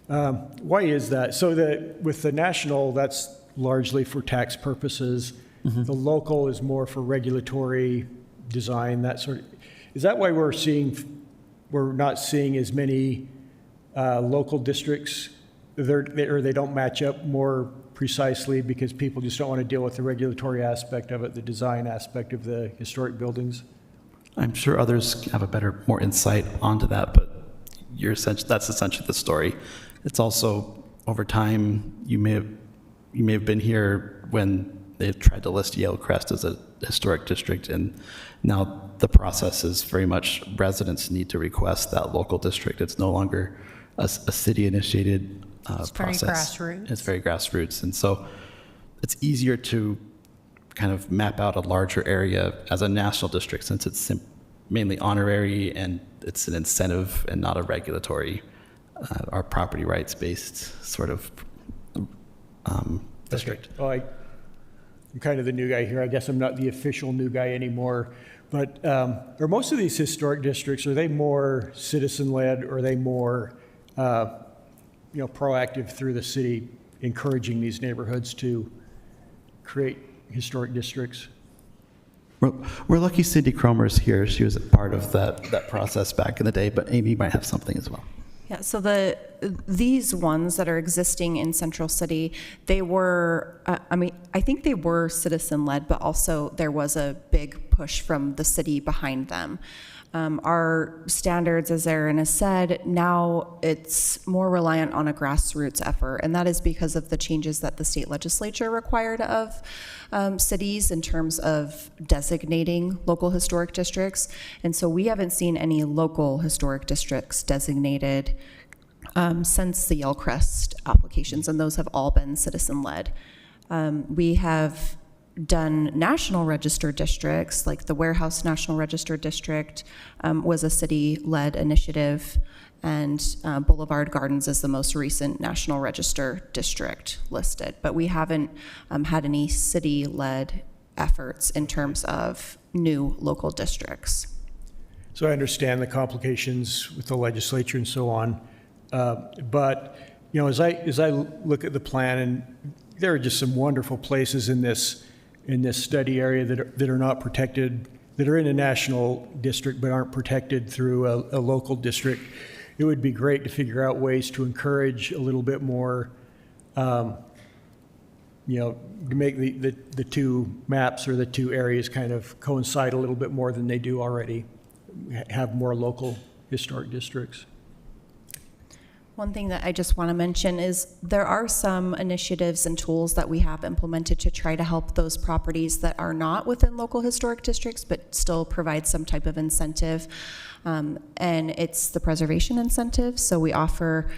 Why is that? So with the national, that's largely for tax purposes. Mm-hmm. The local is more for regulatory design, that sort of. Is that why we're not seeing as many local districts, or they don't match up more precisely because people just don't want to deal with the regulatory aspect of it, the design aspect of the historic buildings? I'm sure others have more insight onto that, but that's essentially the story. It's also, over time, you may have been here when they've tried to list Yale Crest as a historic district, and now the process is very much residents need to request that local district. It's no longer a city-initiated process. It's very grassroots. It's very grassroots, and so it's easier to kind of map out a larger area as a national district since it's mainly honorary and it's an incentive and not a regulatory or property rights-based sort of district. Okay. Well, I'm kind of the new guy here. I guess I'm not the official new guy anymore. But are most of these historic districts, are they more citizen-led, or are they more proactive through the city, encouraging these neighborhoods to create historic districts? We're lucky Cindy Cromer's here. She was a part of that process back in the day, but Amy might have something as well. Yeah, so the these ones that are existing in Central City, they were, I think they were citizen-led, but also there was a big push from the city behind them. Our standards, as Aaron has said, now it's more reliant on a grassroots effort, and that is because of the changes that the state legislature required of cities in terms of designating local historic districts. And so we haven't seen any local historic districts designated since the Yellcrest applications, and those have all been citizen-led. We have done national register districts, like the Warehouse National Register District was a city-led initiative, and Boulevard Gardens is the most recent National Register district listed. But we haven't had any city-led efforts in terms of new local districts. So I understand the complications with the legislature and so on, but as I look at the plan, and there are just some wonderful places in this study area that are not protected, that are in a national district but aren't protected through a local district. It would be great to figure out ways to encourage a little bit more, to make the two maps or the two areas kind of coincide a little bit more than they do already, have more local historic districts. One thing that I just want to mention is there are some initiatives and tools that we have implemented to try to help those properties that are not within local historic districts but still provide some type of incentive. And it's the preservation incentive. So we offer,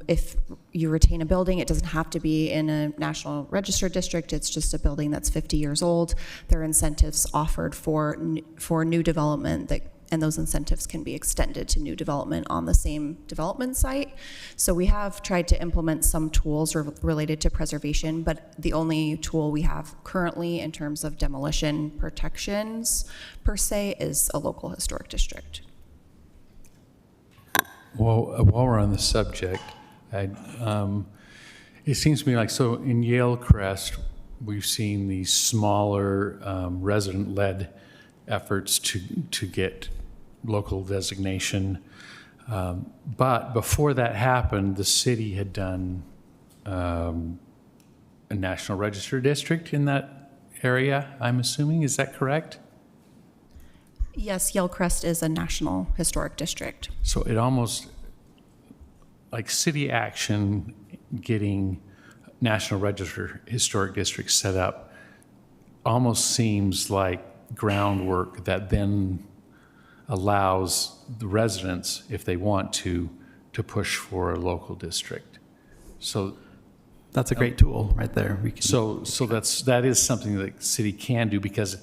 if you retain a building, it doesn't have to be in a National Register district. It's just a building that's 50 years old. There are incentives offered for new development and those incentives can be extended to new development on the same development site. So we have tried to implement some tools related to preservation, but the only tool we have currently in terms of demolition protections per se is a local historic district. Well, while we're on the subject, it seems to me like, so in Yellcrest, we've seen these smaller resident-led efforts to get local designation. But before that happened, the city had done a National Register district in that area, I'm assuming. Is that correct? Yes, Yellcrest is a National Historic District. So it almost, like city action getting National Register historic districts set up almost seems like groundwork that then allows the residents, if they want to push for a local district. So that's a great tool right there. So that is something that the city can do, because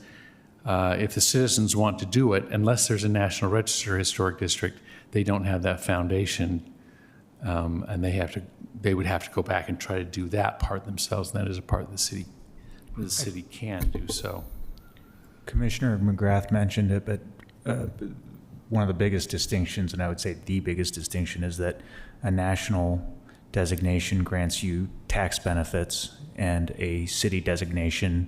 if the citizens want to do it, unless there's a National Register historic district, they don't have that foundation, and they would have to go back and try to do that part themselves. And that is a part of the city can do so. Commissioner McGrath mentioned it, but one of the biggest distinctions, and I would say the biggest distinction, is that a national designation grants you tax benefits and a city designation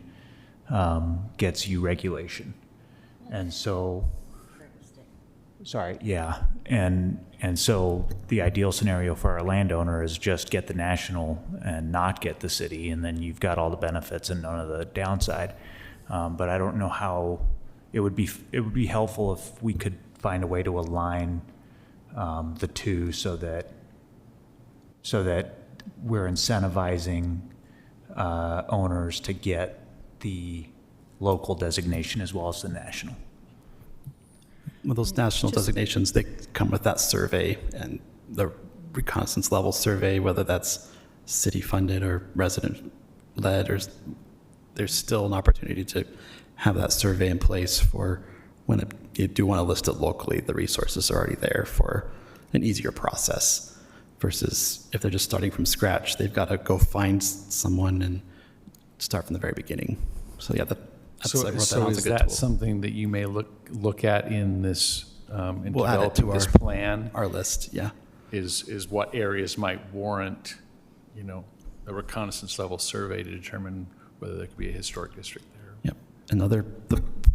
gets you regulation. And so, and so the ideal scenario for our landowner is just get the national and not get the city, and then you've got all the benefits and none of the downside. But I don't know how it would be helpful if we could find a way to align the two so that we're incentivizing owners to get the local designation as well as the national. Well, those national designations, they come with that survey and the reconnaissance level survey, whether that's city funded or resident led, or there's still an opportunity to have that survey in place for when you do want to list it locally. The resources are already there for an easier process, versus if they're just starting from scratch, they've got to go find someone and start from the very beginning. So yeah, So is that something that you may look at in this, in we'll add it developing to this plan? our list, yeah. Is what areas might warrant, a reconnaissance level survey to determine whether there could be a historic district there. Yep. And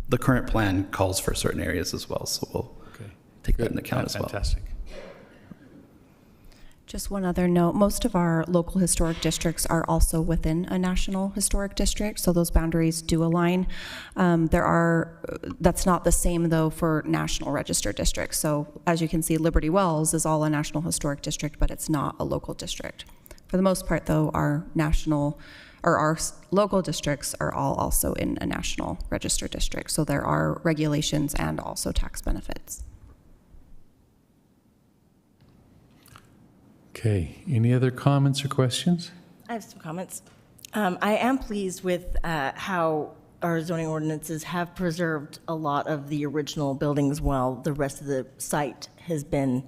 the current plan calls for certain areas as well, so we'll take that into account as well. Fantastic. Just one other note, most of our local historic districts are also within a national historic district, so those boundaries do align. That's not the same though for national register districts. So as you can see, Liberty Wells is all a national historic district, but it's not a local district. For the most part though, our local districts are all also in a national register district. So there are regulations and also tax benefits. Okay, any other comments or questions? I have some comments. I am pleased with how our zoning ordinances have preserved a lot of the original buildings while the rest of the site has been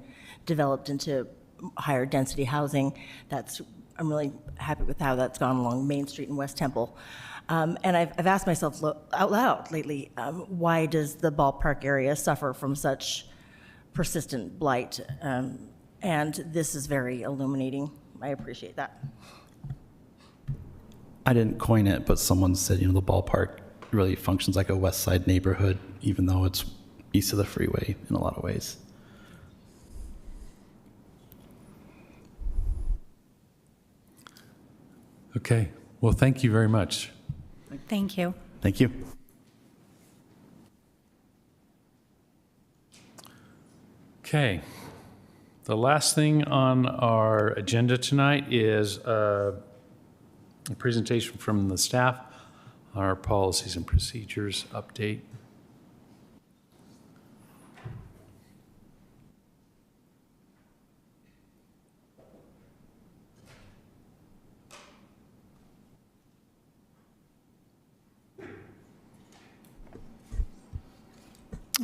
developed into higher density housing. I'm really happy with how that's gone along Main Street and West Temple. And I've asked myself out loud lately, why does the ballpark area suffer from such persistent blight? And this is very illuminating. I appreciate that. I didn't coin it, but someone said, the ballpark really functions like a West Side neighborhood, even though it's east of the freeway in a lot of ways. Okay, well, thank you very much. Thank you. Thank you. Okay, the last thing on our agenda tonight is a presentation from the staff, our policies and procedures update.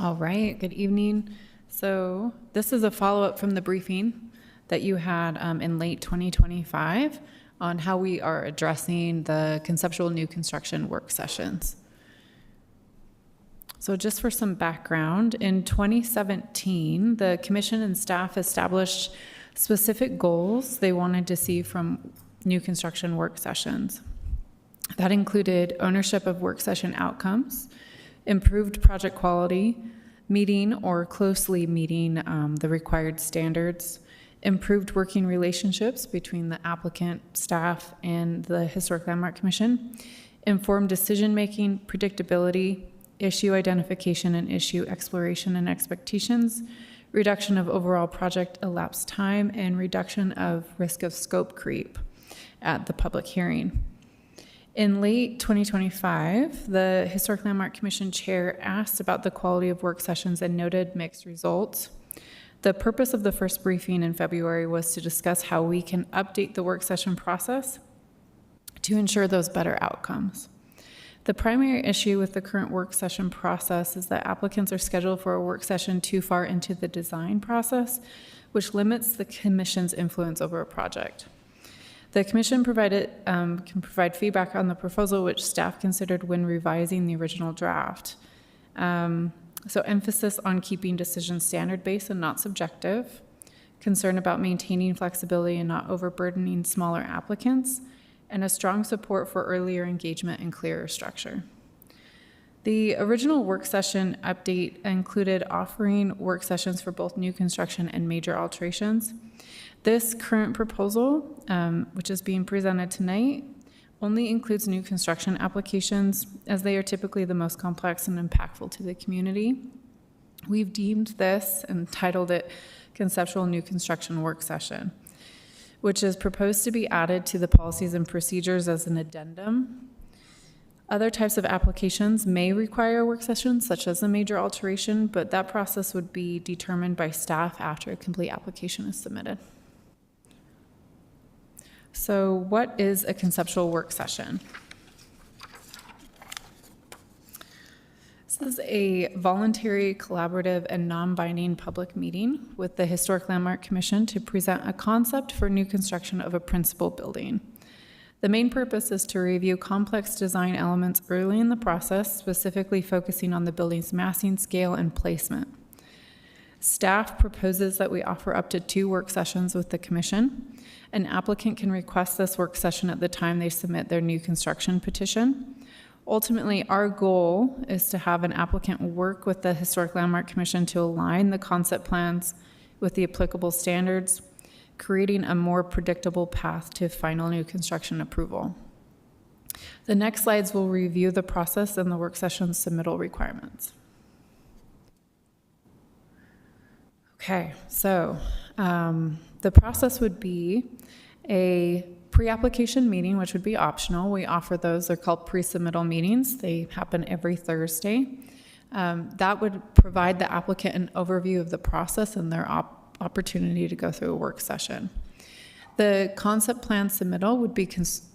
All right, good evening. So this is a follow-up from the briefing that you had in late 2025 on how we are addressing the conceptual new construction work sessions. So just for some background, in 2017, the commission and staff established specific goals they wanted to see from new construction work sessions. That included ownership of work session outcomes, improved project quality, meeting or closely meeting the required standards, improved working relationships between the applicant, staff, and the Historic Landmark Commission, informed decision-making, predictability, issue identification and issue exploration and expectations, reduction of overall project elapsed time, and reduction of risk of scope creep at the public hearing. In late 2025, the Historic Landmark Commission chair asked about the quality of work sessions and noted mixed results. The purpose of the first briefing in February was to discuss how we can update the work session process to ensure those better outcomes. The primary issue with the current work session process is that applicants are scheduled for a work session too far into the design process, which limits the commission's influence over a project. The commission can provide feedback on the proposal, which staff considered when revising the original draft. So emphasis on keeping decisions standard-based and not subjective, concern about maintaining flexibility and not overburdening smaller applicants, and a strong support for earlier engagement and clearer structure. The original work session update included offering work sessions for both new construction and major alterations. This current proposal, which is being presented tonight, only includes new construction applications, as they are typically the most complex and impactful to the community. We've deemed this and titled it Conceptual New Construction Work Session, which is proposed to be added to the policies and procedures as an addendum. Other types of applications may require a work session, such as a major alteration, but that process would be determined by staff after a complete application is submitted. So what is a conceptual work session? This is a voluntary, collaborative, and non-binding public meeting with the Historic Landmark Commission to present a concept for new construction of a principal building. The main purpose is to review complex design elements early in the process, specifically focusing on the building's massing, scale, and placement. Staff proposes that we offer up to 2 work sessions with the commission. An applicant can request this work session at the time they submit their new construction petition. Ultimately, our goal is to have an applicant work with the Historic Landmark Commission to align the concept plans with the applicable standards, creating a more predictable path to final new construction approval. The next slides will review the process and the work session submittal requirements. Okay, so the process would be a pre-application meeting, which would be optional. We offer those. They're called pre-submittal meetings. They happen every Thursday. That would provide the applicant an overview of the process and their opportunity to go through a work session. The concept plan submittal would be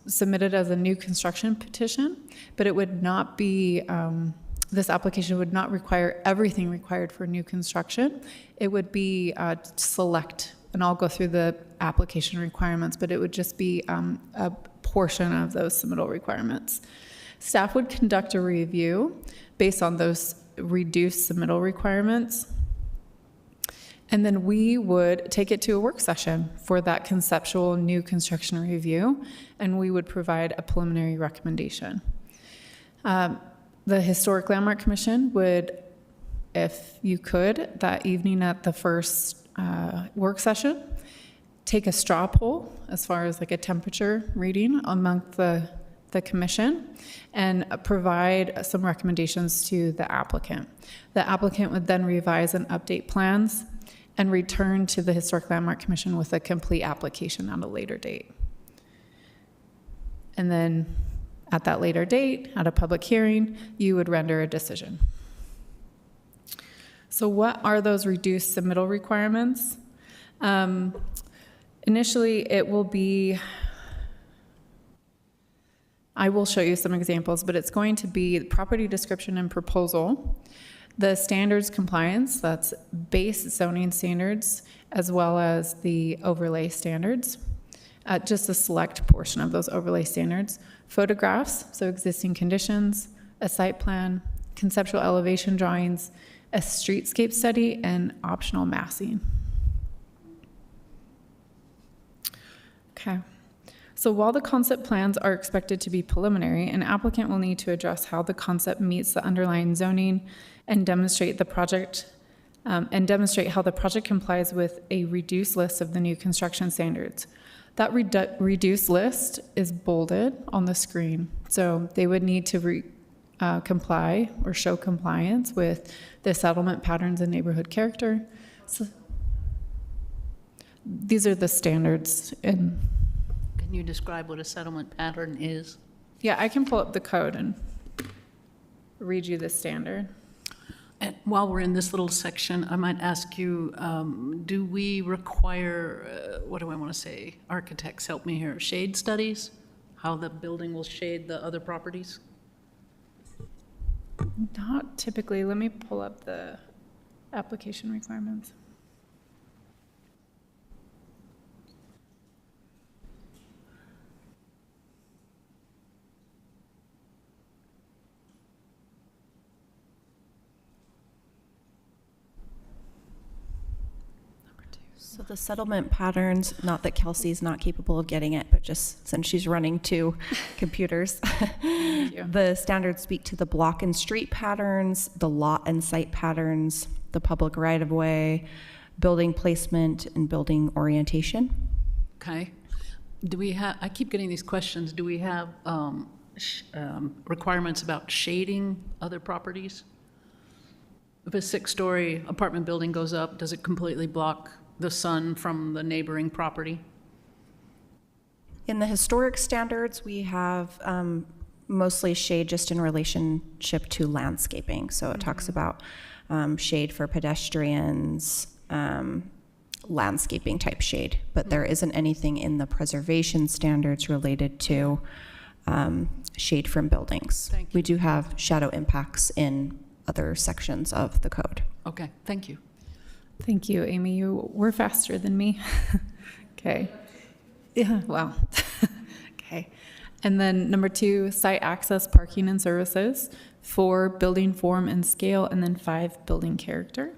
submitted as a new construction petition, but it would not be, this application would not require everything required for new construction. It would be select, and I'll go through the application requirements, but it would just be a portion of those submittal requirements. Staff would conduct a review based on those reduced submittal requirements. And then we would take it to a work session for that conceptual new construction review, and we would provide a preliminary recommendation. The Historic Landmark Commission would, if you could, that evening at the first work session, take a straw poll as far as like a temperature reading among the commission and provide some recommendations to the applicant. The applicant would then revise and update plans and return to the Historic Landmark Commission with a complete application at a later date. And then at that later date, at a public hearing, you would render a decision. So what are those reduced submittal requirements? Initially, it will be, I will show you some examples, but it's going to be property description and proposal, the standards compliance, that's base zoning standards, as well as the overlay standards, just a select portion of those overlay standards. Photographs, so existing conditions, a site plan, conceptual elevation drawings, a streetscape study, and optional massing. Okay. So while the concept plans are expected to be preliminary, an applicant will need to address how the concept meets the underlying zoning and demonstrate how the project complies with a reduced list of the new construction standards. That reduced list is bolded on the screen. So they would need to comply or show compliance with the settlement patterns and neighborhood character. So these are the standards. And Can you describe what a settlement pattern is? yeah, I can pull up the code and read you the standard. And while we're in this little section, I might ask you, do we require, what do I want to say? Architects, help me here. Shade studies? How the building will shade the other properties? Not typically. Let me pull up the application requirements. So the settlement patterns, not that Kelsey's not capable of getting it, but just since she's running two computers, the standards speak to the block and street patterns, the lot and site patterns, the public right-of-way, building placement, and building orientation. Okay. Do we have, I keep getting these questions, do we have requirements about shading other properties? If a 6-story apartment building goes up, does it completely block the sun from the neighboring property? In the historic standards, we have mostly shade just in relationship to landscaping. So it talks about shade for pedestrians, landscaping type shade, but there isn't anything in the preservation standards related to shade from buildings. We do have shadow impacts in other sections of the code. Okay, thank you. Thank you, Amy. You were faster than me. Okay. Yeah, wow. Okay. And then number 2, site access, parking, and services. 4, building form and scale. And then 5, building character.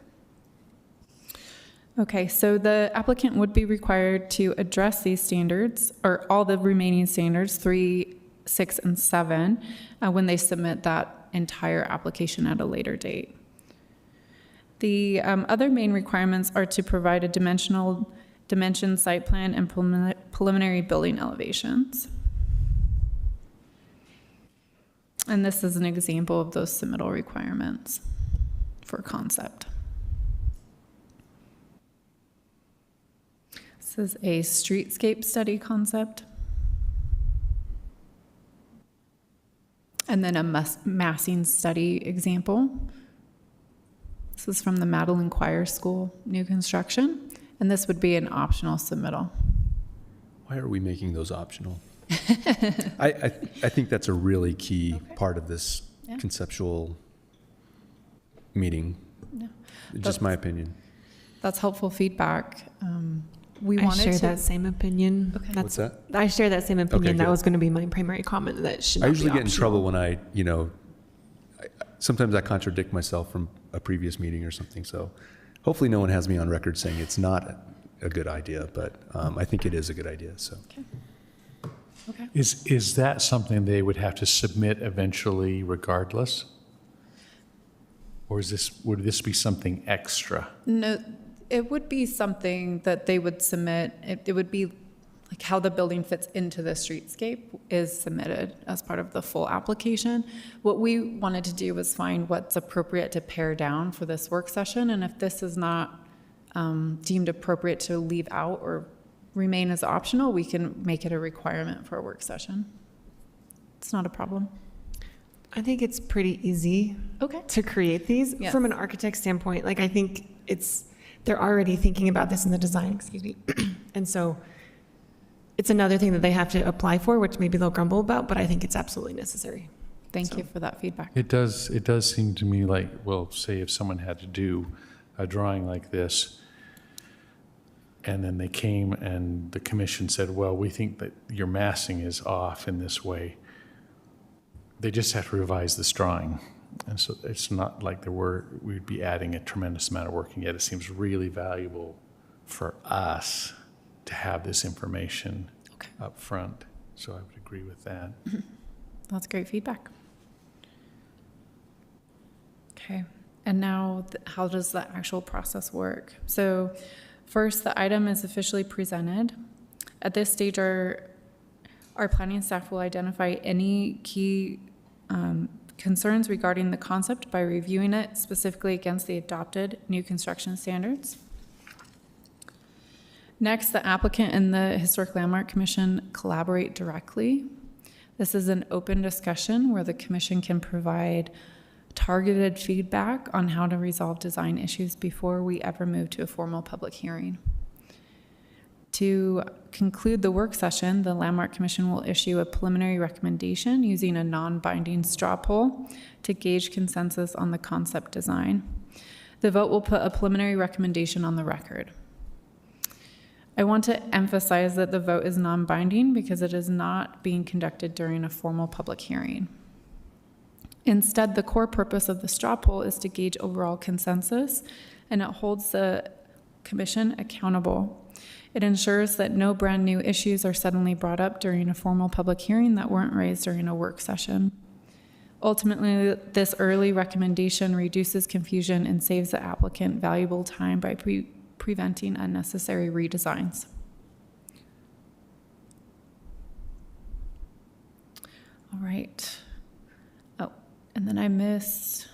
Okay, so the applicant would be required to address these standards, or all the remaining standards, 3, 6, and 7, when they submit that entire application at a later date. The other main requirements are to provide a dimensional dimension site plan, and preliminary building elevations. And this is an example of those submittal requirements for concept. This is a streetscape study concept. And then a massing study example. This is from the Madeline Choir School, new construction. And this would be an optional submittal. Why are we making those optional? I think that's a really key part of this conceptual meeting. Yeah. Just my opinion. That's helpful feedback. I share that same opinion. Okay. What's that? I share that same opinion. Okay, that good. was going to be my primary comment. That should not I usually be get in optional. trouble when sometimes I contradict myself from a previous meeting or something. So hopefully no one has me on record saying it's not a good idea, but I think it is a good idea. So. Okay. Is that something they would have to submit eventually regardless? Or would this be something extra? No, it would be something that they would submit. It would be like how the building fits into the streetscape is submitted as part of the full application. What we wanted to do was find what's appropriate to pare down for this work session. And if this is not deemed appropriate to leave out or remain as optional, we can make it a requirement for a work session. It's not a problem. I think it's pretty easy to create these Yes. from an architect standpoint. Like I think they're already thinking about this in the design, excuse me. And so it's another thing that they have to apply for, which maybe they'll grumble about, but I think it's absolutely necessary. Thank you for that feedback. It does seem to me like, well, say if someone had to do a drawing like this, and then they came and the commission said, well, we think that your massing is off in this way. They just have to revise this drawing. And so it's not like we'd be adding a tremendous amount of work, and yet it seems really valuable for us to have this information up front. So I would agree with that. That's great feedback. Okay, and now how does the actual process work? So first, the item is officially presented. At this stage, our planning staff will identify any key concerns regarding the concept by reviewing it specifically against the adopted new construction standards. Next, the applicant and the Historic Landmark Commission collaborate directly. This is an open discussion where the commission can provide targeted feedback on how to resolve design issues before we ever move to a formal public hearing. To conclude the work session, the Landmark Commission will issue a preliminary recommendation using a non-binding straw poll to gauge consensus on the concept design. The vote will put a preliminary recommendation on the record. I want to emphasize that the vote is non-binding because it is not being conducted during a formal public hearing. Instead, the core purpose of the straw poll is to gauge overall consensus, and it holds the commission accountable. It ensures that no brand new issues are suddenly brought up during a formal public hearing that weren't raised during a work session. Ultimately, this early recommendation reduces confusion and saves the applicant valuable time by preventing unnecessary redesigns. All right. Oh, and then I missed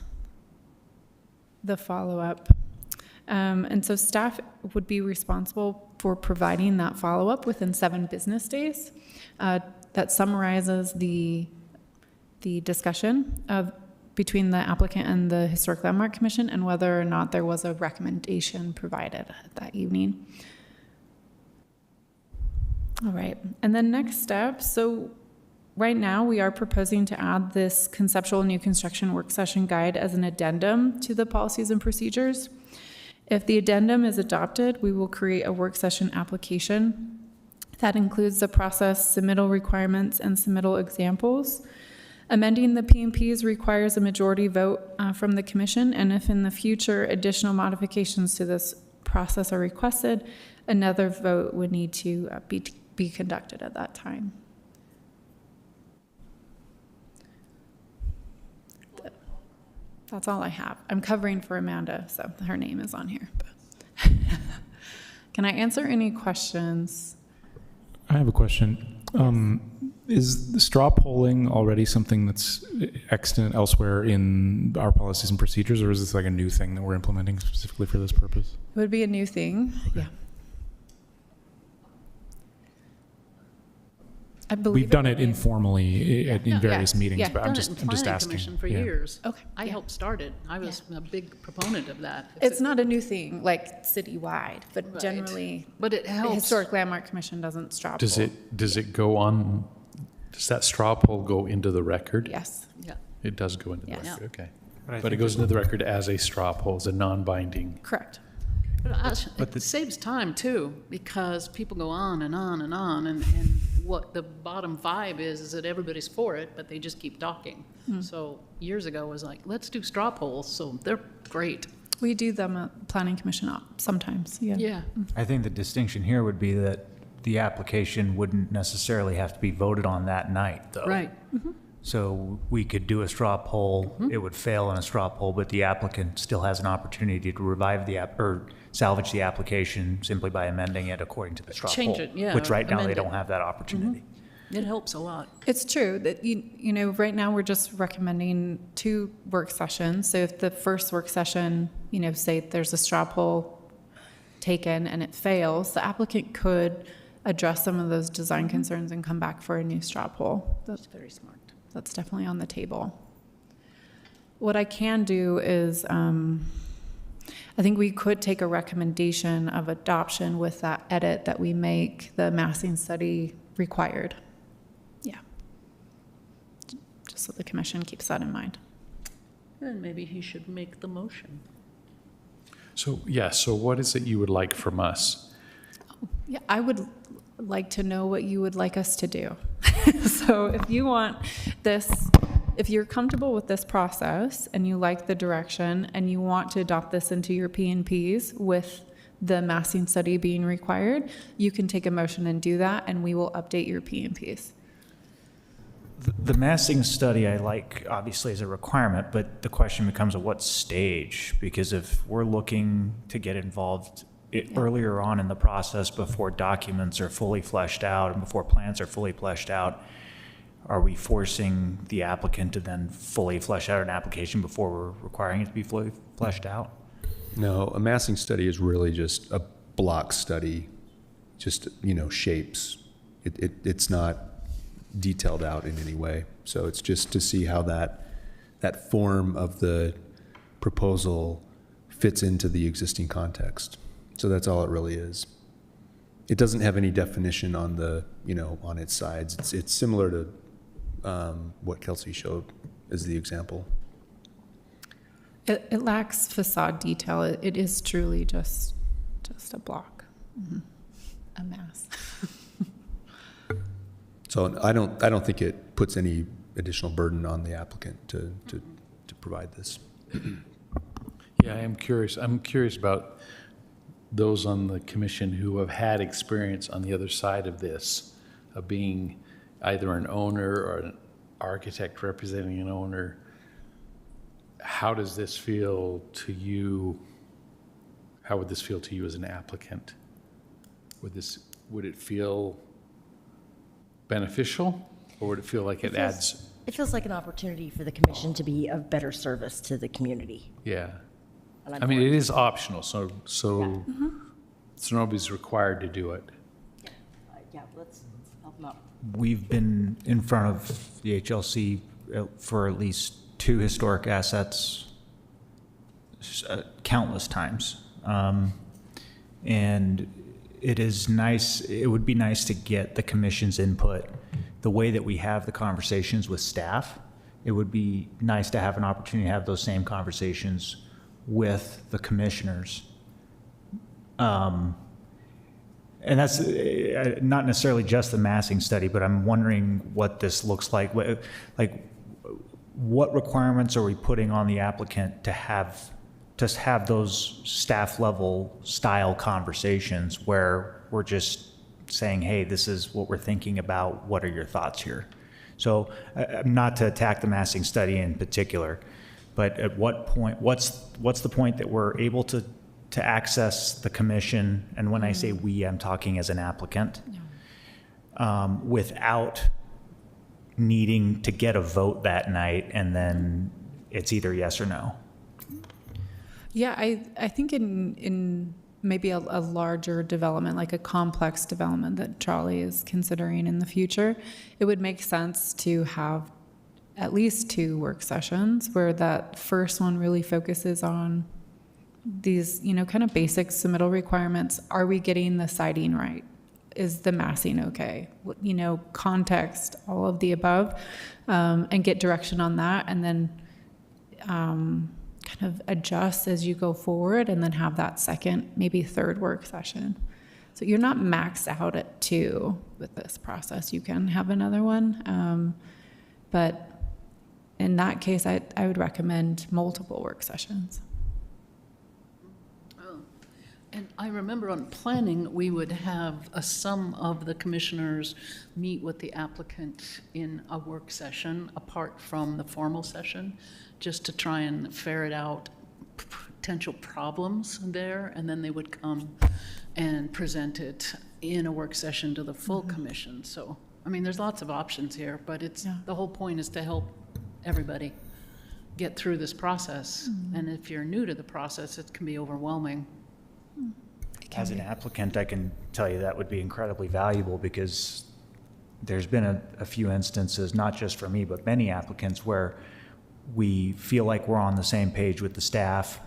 the follow-up. And so staff would be responsible for providing that follow-up within 7 business days. That summarizes the discussion between the applicant and the Historic Landmark Commission and whether or not there was a recommendation provided that evening. All right, and then next step. So right now we are proposing to add this conceptual new construction work session guide as an addendum to the policies and procedures. If the addendum is adopted, we will create a work session application that includes the process, submittal requirements, and submittal examples. Amending the PMPs requires a majority vote from the commission, and if in the future additional modifications to this process are requested, another vote would need to be conducted at that time. That's all I have. I'm covering for Amanda, so her name is on here. Can I answer any questions? I have a question. Is the straw polling already something that's extant elsewhere in our policies and procedures, or is this like a new thing that we're implementing specifically for this purpose? It would be a new thing. Yeah. I believe We've done it informally in various meetings, but I'm just asking. Commission for Yeah. years. Okay, I yeah. helped start it. I was a big proponent of that. It's not a new thing, like citywide, but Right. generally, But it the helps. Historic Landmark Commission doesn't straw Does poll. it go on, does that straw poll go into the record? Yes. Yeah. It does go into the Yes. record, okay. But I But it think goes into the record as a straw poll, as a non-binding. Correct. But it saves time too, because people go on and on and on, and what the bottom vibe is that everybody's for it, but they just keep talking. So years ago it was like, let's do straw polls, so they're great. We do them at Planning Commission sometimes, yeah. Yeah. I think the distinction here would be that the application wouldn't necessarily have to be voted on that night, though. Right. So we could do a straw poll, it would fail in a straw poll, but the applicant still has an opportunity to revive the or salvage the application simply by amending it according to the straw poll. Change it, yeah, Which right now amend they it. don't have that opportunity. It helps a lot. It's true that, you know, right now we're just recommending 2 work sessions. So if the first work session, you know, say there's a straw poll taken and it fails, the applicant could address some of those design concerns and come back for a new straw poll. That's very smart. That's definitely on the table. What I can do is, I think we could take a recommendation of adoption with that edit that we make the massing study required. Yeah. Just so the commission keeps that in mind. And maybe he should make the motion. So, yeah, so what is it you would like from us? Yeah, I would like to know what you would like us to do. So if you want this, if you're comfortable with this process and you like the direction and you want to adopt this into your P&Ps with the massing study being required, you can take a motion and do that, and we will update your P&Ps. The massing study I like, obviously, as a requirement, but the question becomes at what stage? Because if we're looking to get involved earlier on in the process before documents are fully fleshed out and before plans are fully fleshed out, are we forcing the applicant to then fully flesh out an application before we're requiring it to be fully fleshed out? No, a massing study is really just a block study, just, you know, shapes. It's not detailed out in any way. So it's just to see how that form of the proposal fits into the existing context. So that's all it really is. It doesn't have any definition on the, you know, on its sides. It's similar to what Kelsey showed as the example. It lacks facade detail. It is truly just a block, a mass. So I don't think it puts any additional burden on the applicant to provide this. Yeah, I am curious. I'm curious about those on the commission who have had experience on the other side of this, of being either an owner or an architect representing an owner. How does this feel to you? How would this feel to you as an applicant? Would it feel beneficial, or would it feel like it adds? It feels like an opportunity for the commission to be of better service to the community. Yeah. And I'm I mean, for it is optional, so nobody's required to do it. Yeah, let's help them out. We've been in front of the HLC for at least 2 historic assets countless times. And it is nice, it would be nice to get the commission's input. The way that we have the conversations with staff, it would be nice to have an opportunity to have those same conversations with the commissioners. And that's not necessarily just the massing study, but I'm wondering what this looks like. What requirements are we putting on the applicant to have those staff level style conversations where we're just saying, hey, this is what we're thinking about. What are your thoughts here? So not to attack the massing study in particular, but at what point, what's the point that we're able to to access the commission, and when I say we, I'm talking as an applicant, without needing to get a vote that night, and then it's either yes or no. Yeah, I think in maybe a larger development, like a complex development that Charlie is considering in the future, it would make sense to have at least 2 work sessions where that first one really focuses on these, kind of basic submittal requirements. Are we getting the siding right? Is the massing okay? Context, all of the above, and get direction on that, and then kind of adjust as you go forward, and then have that second, maybe third work session. So you're not maxed out at 2 with this process. You can have another one, but in that case, I would recommend multiple work sessions. And I remember on planning, we would have some of the commissioners meet with the applicant in a work session apart from the formal session, just to try and ferret out potential problems there, and then they would come and present it in a work session to the full commission. So, I mean, there's lots of options here, but the whole point is to help everybody get through this process. And if you're new to the process, it can be overwhelming. As an applicant, I can tell you that would be incredibly valuable, because there's been a few instances, not just for me, but many applicants, where we feel like we're on the same page with the staff.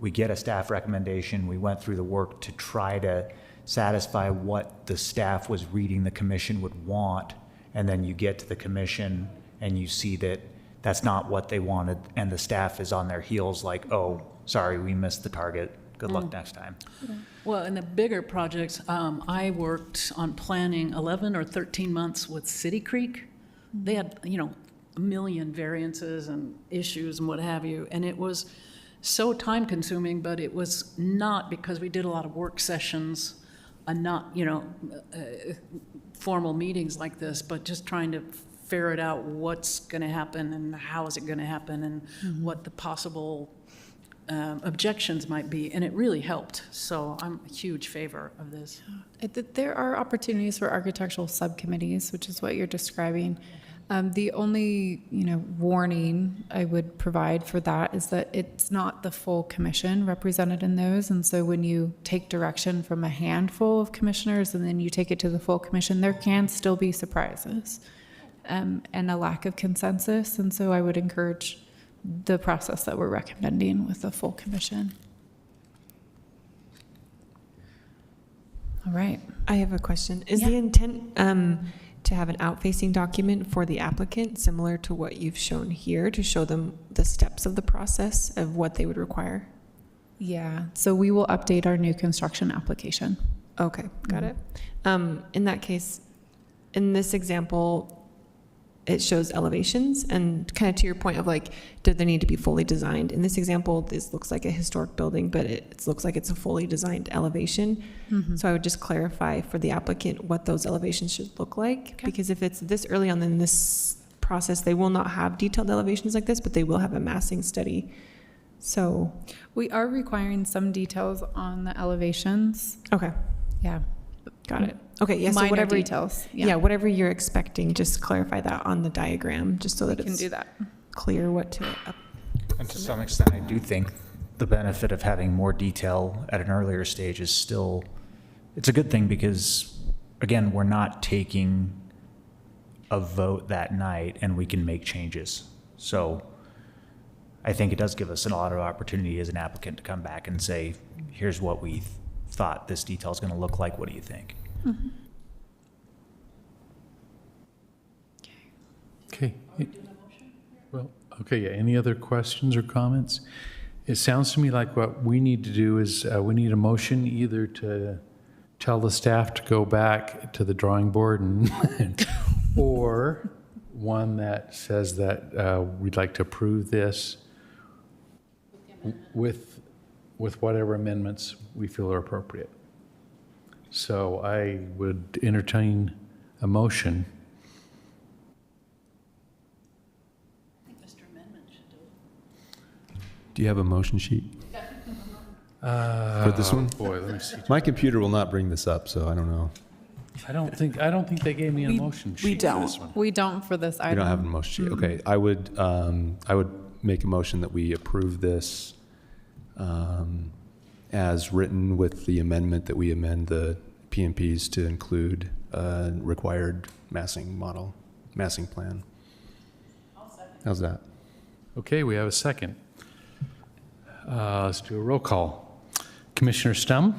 We get a staff recommendation. We went through the work to try to satisfy what the staff was reading the commission would want. And then you get to the commission and you see that that's not what they wanted. And the staff is on their heels like, oh, sorry, we missed the target. Good luck next time. Well, in the bigger projects, I worked on planning 11 or 13 months with City Creek. They had, a million variances and issues and what have you, and it was so time consuming, but it was not because we did a lot of work sessions and not, formal meetings like this, but just trying to ferret out what's going to happen and how is it going to happen and what the possible objections might be, and it really helped. So I'm a huge favor of this. There are opportunities for architectural subcommittees, which is what you're describing. The only, warning I would provide for that is that it's not the full commission represented in those. And so when you take direction from a handful of commissioners and then you take it to the full commission, there can still be surprises and a lack of consensus. And so I would encourage the process that we're recommending with the full commission. All right. I have a question. Is the intent to have an outfacing document for the applicant, similar to what you've shown here, to show them the steps of the process of what they would require? Yeah. So we will update our new construction application. Okay, got it. In that case, in this example, it shows elevations, and kind of to your point of like, do they need to be fully designed? In this example, this looks like a historic building, but it looks like it's a fully designed elevation. So I would just clarify for the applicant what those elevations should look like, because if it's this early on in this process, they will not have detailed elevations like this, but they will have a massing study. So we are requiring some details on the elevations. Okay. Yeah. Got it. Okay, yeah, so Minor whatever details. Yeah, whatever you're expecting, just clarify that on the diagram, just so that We can it's do that. clear what to. And to some extent, I do think the benefit of having more detail at an earlier stage is still, it's a good thing, because, again, we're not taking a vote that night and we can make changes. So I think it does give us a lot of opportunity as an applicant to come back and say, here's what we thought this detail is going to look like. What do you think? Okay. Well, okay, yeah, any other questions or comments? It sounds to me like what we need to do is we need a motion either to tell the staff to go back to the drawing board and or one that says that we'd like to approve this with whatever amendments we feel are appropriate. So I would entertain a motion. Do you have a motion sheet? For this one? Boy, let me see. My computer will not bring this up, so I don't know. I don't think they gave me a motion sheet for this one. We don't for this We item. don't have a motion sheet. Okay, I would make a motion that we approve this as written with the amendment that we amend the PMPs to include required massing plan. How's that? Okay, we have a second. Let's do a roll call. Commissioner Stum?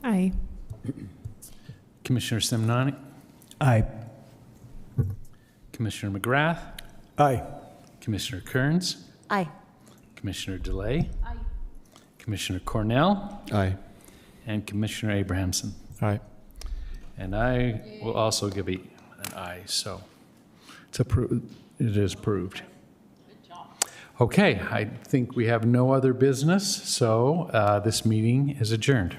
Aye. Commissioner Simnani? Aye. Commissioner McGrath? Aye. Commissioner Kearns? Aye. Commissioner DeLay? Aye. Commissioner Cornell? Aye. And Commissioner Abrahamson? Aye. And I will also give an aye, so it's approved. It is approved. Okay, I think we have no other business, so this meeting is adjourned.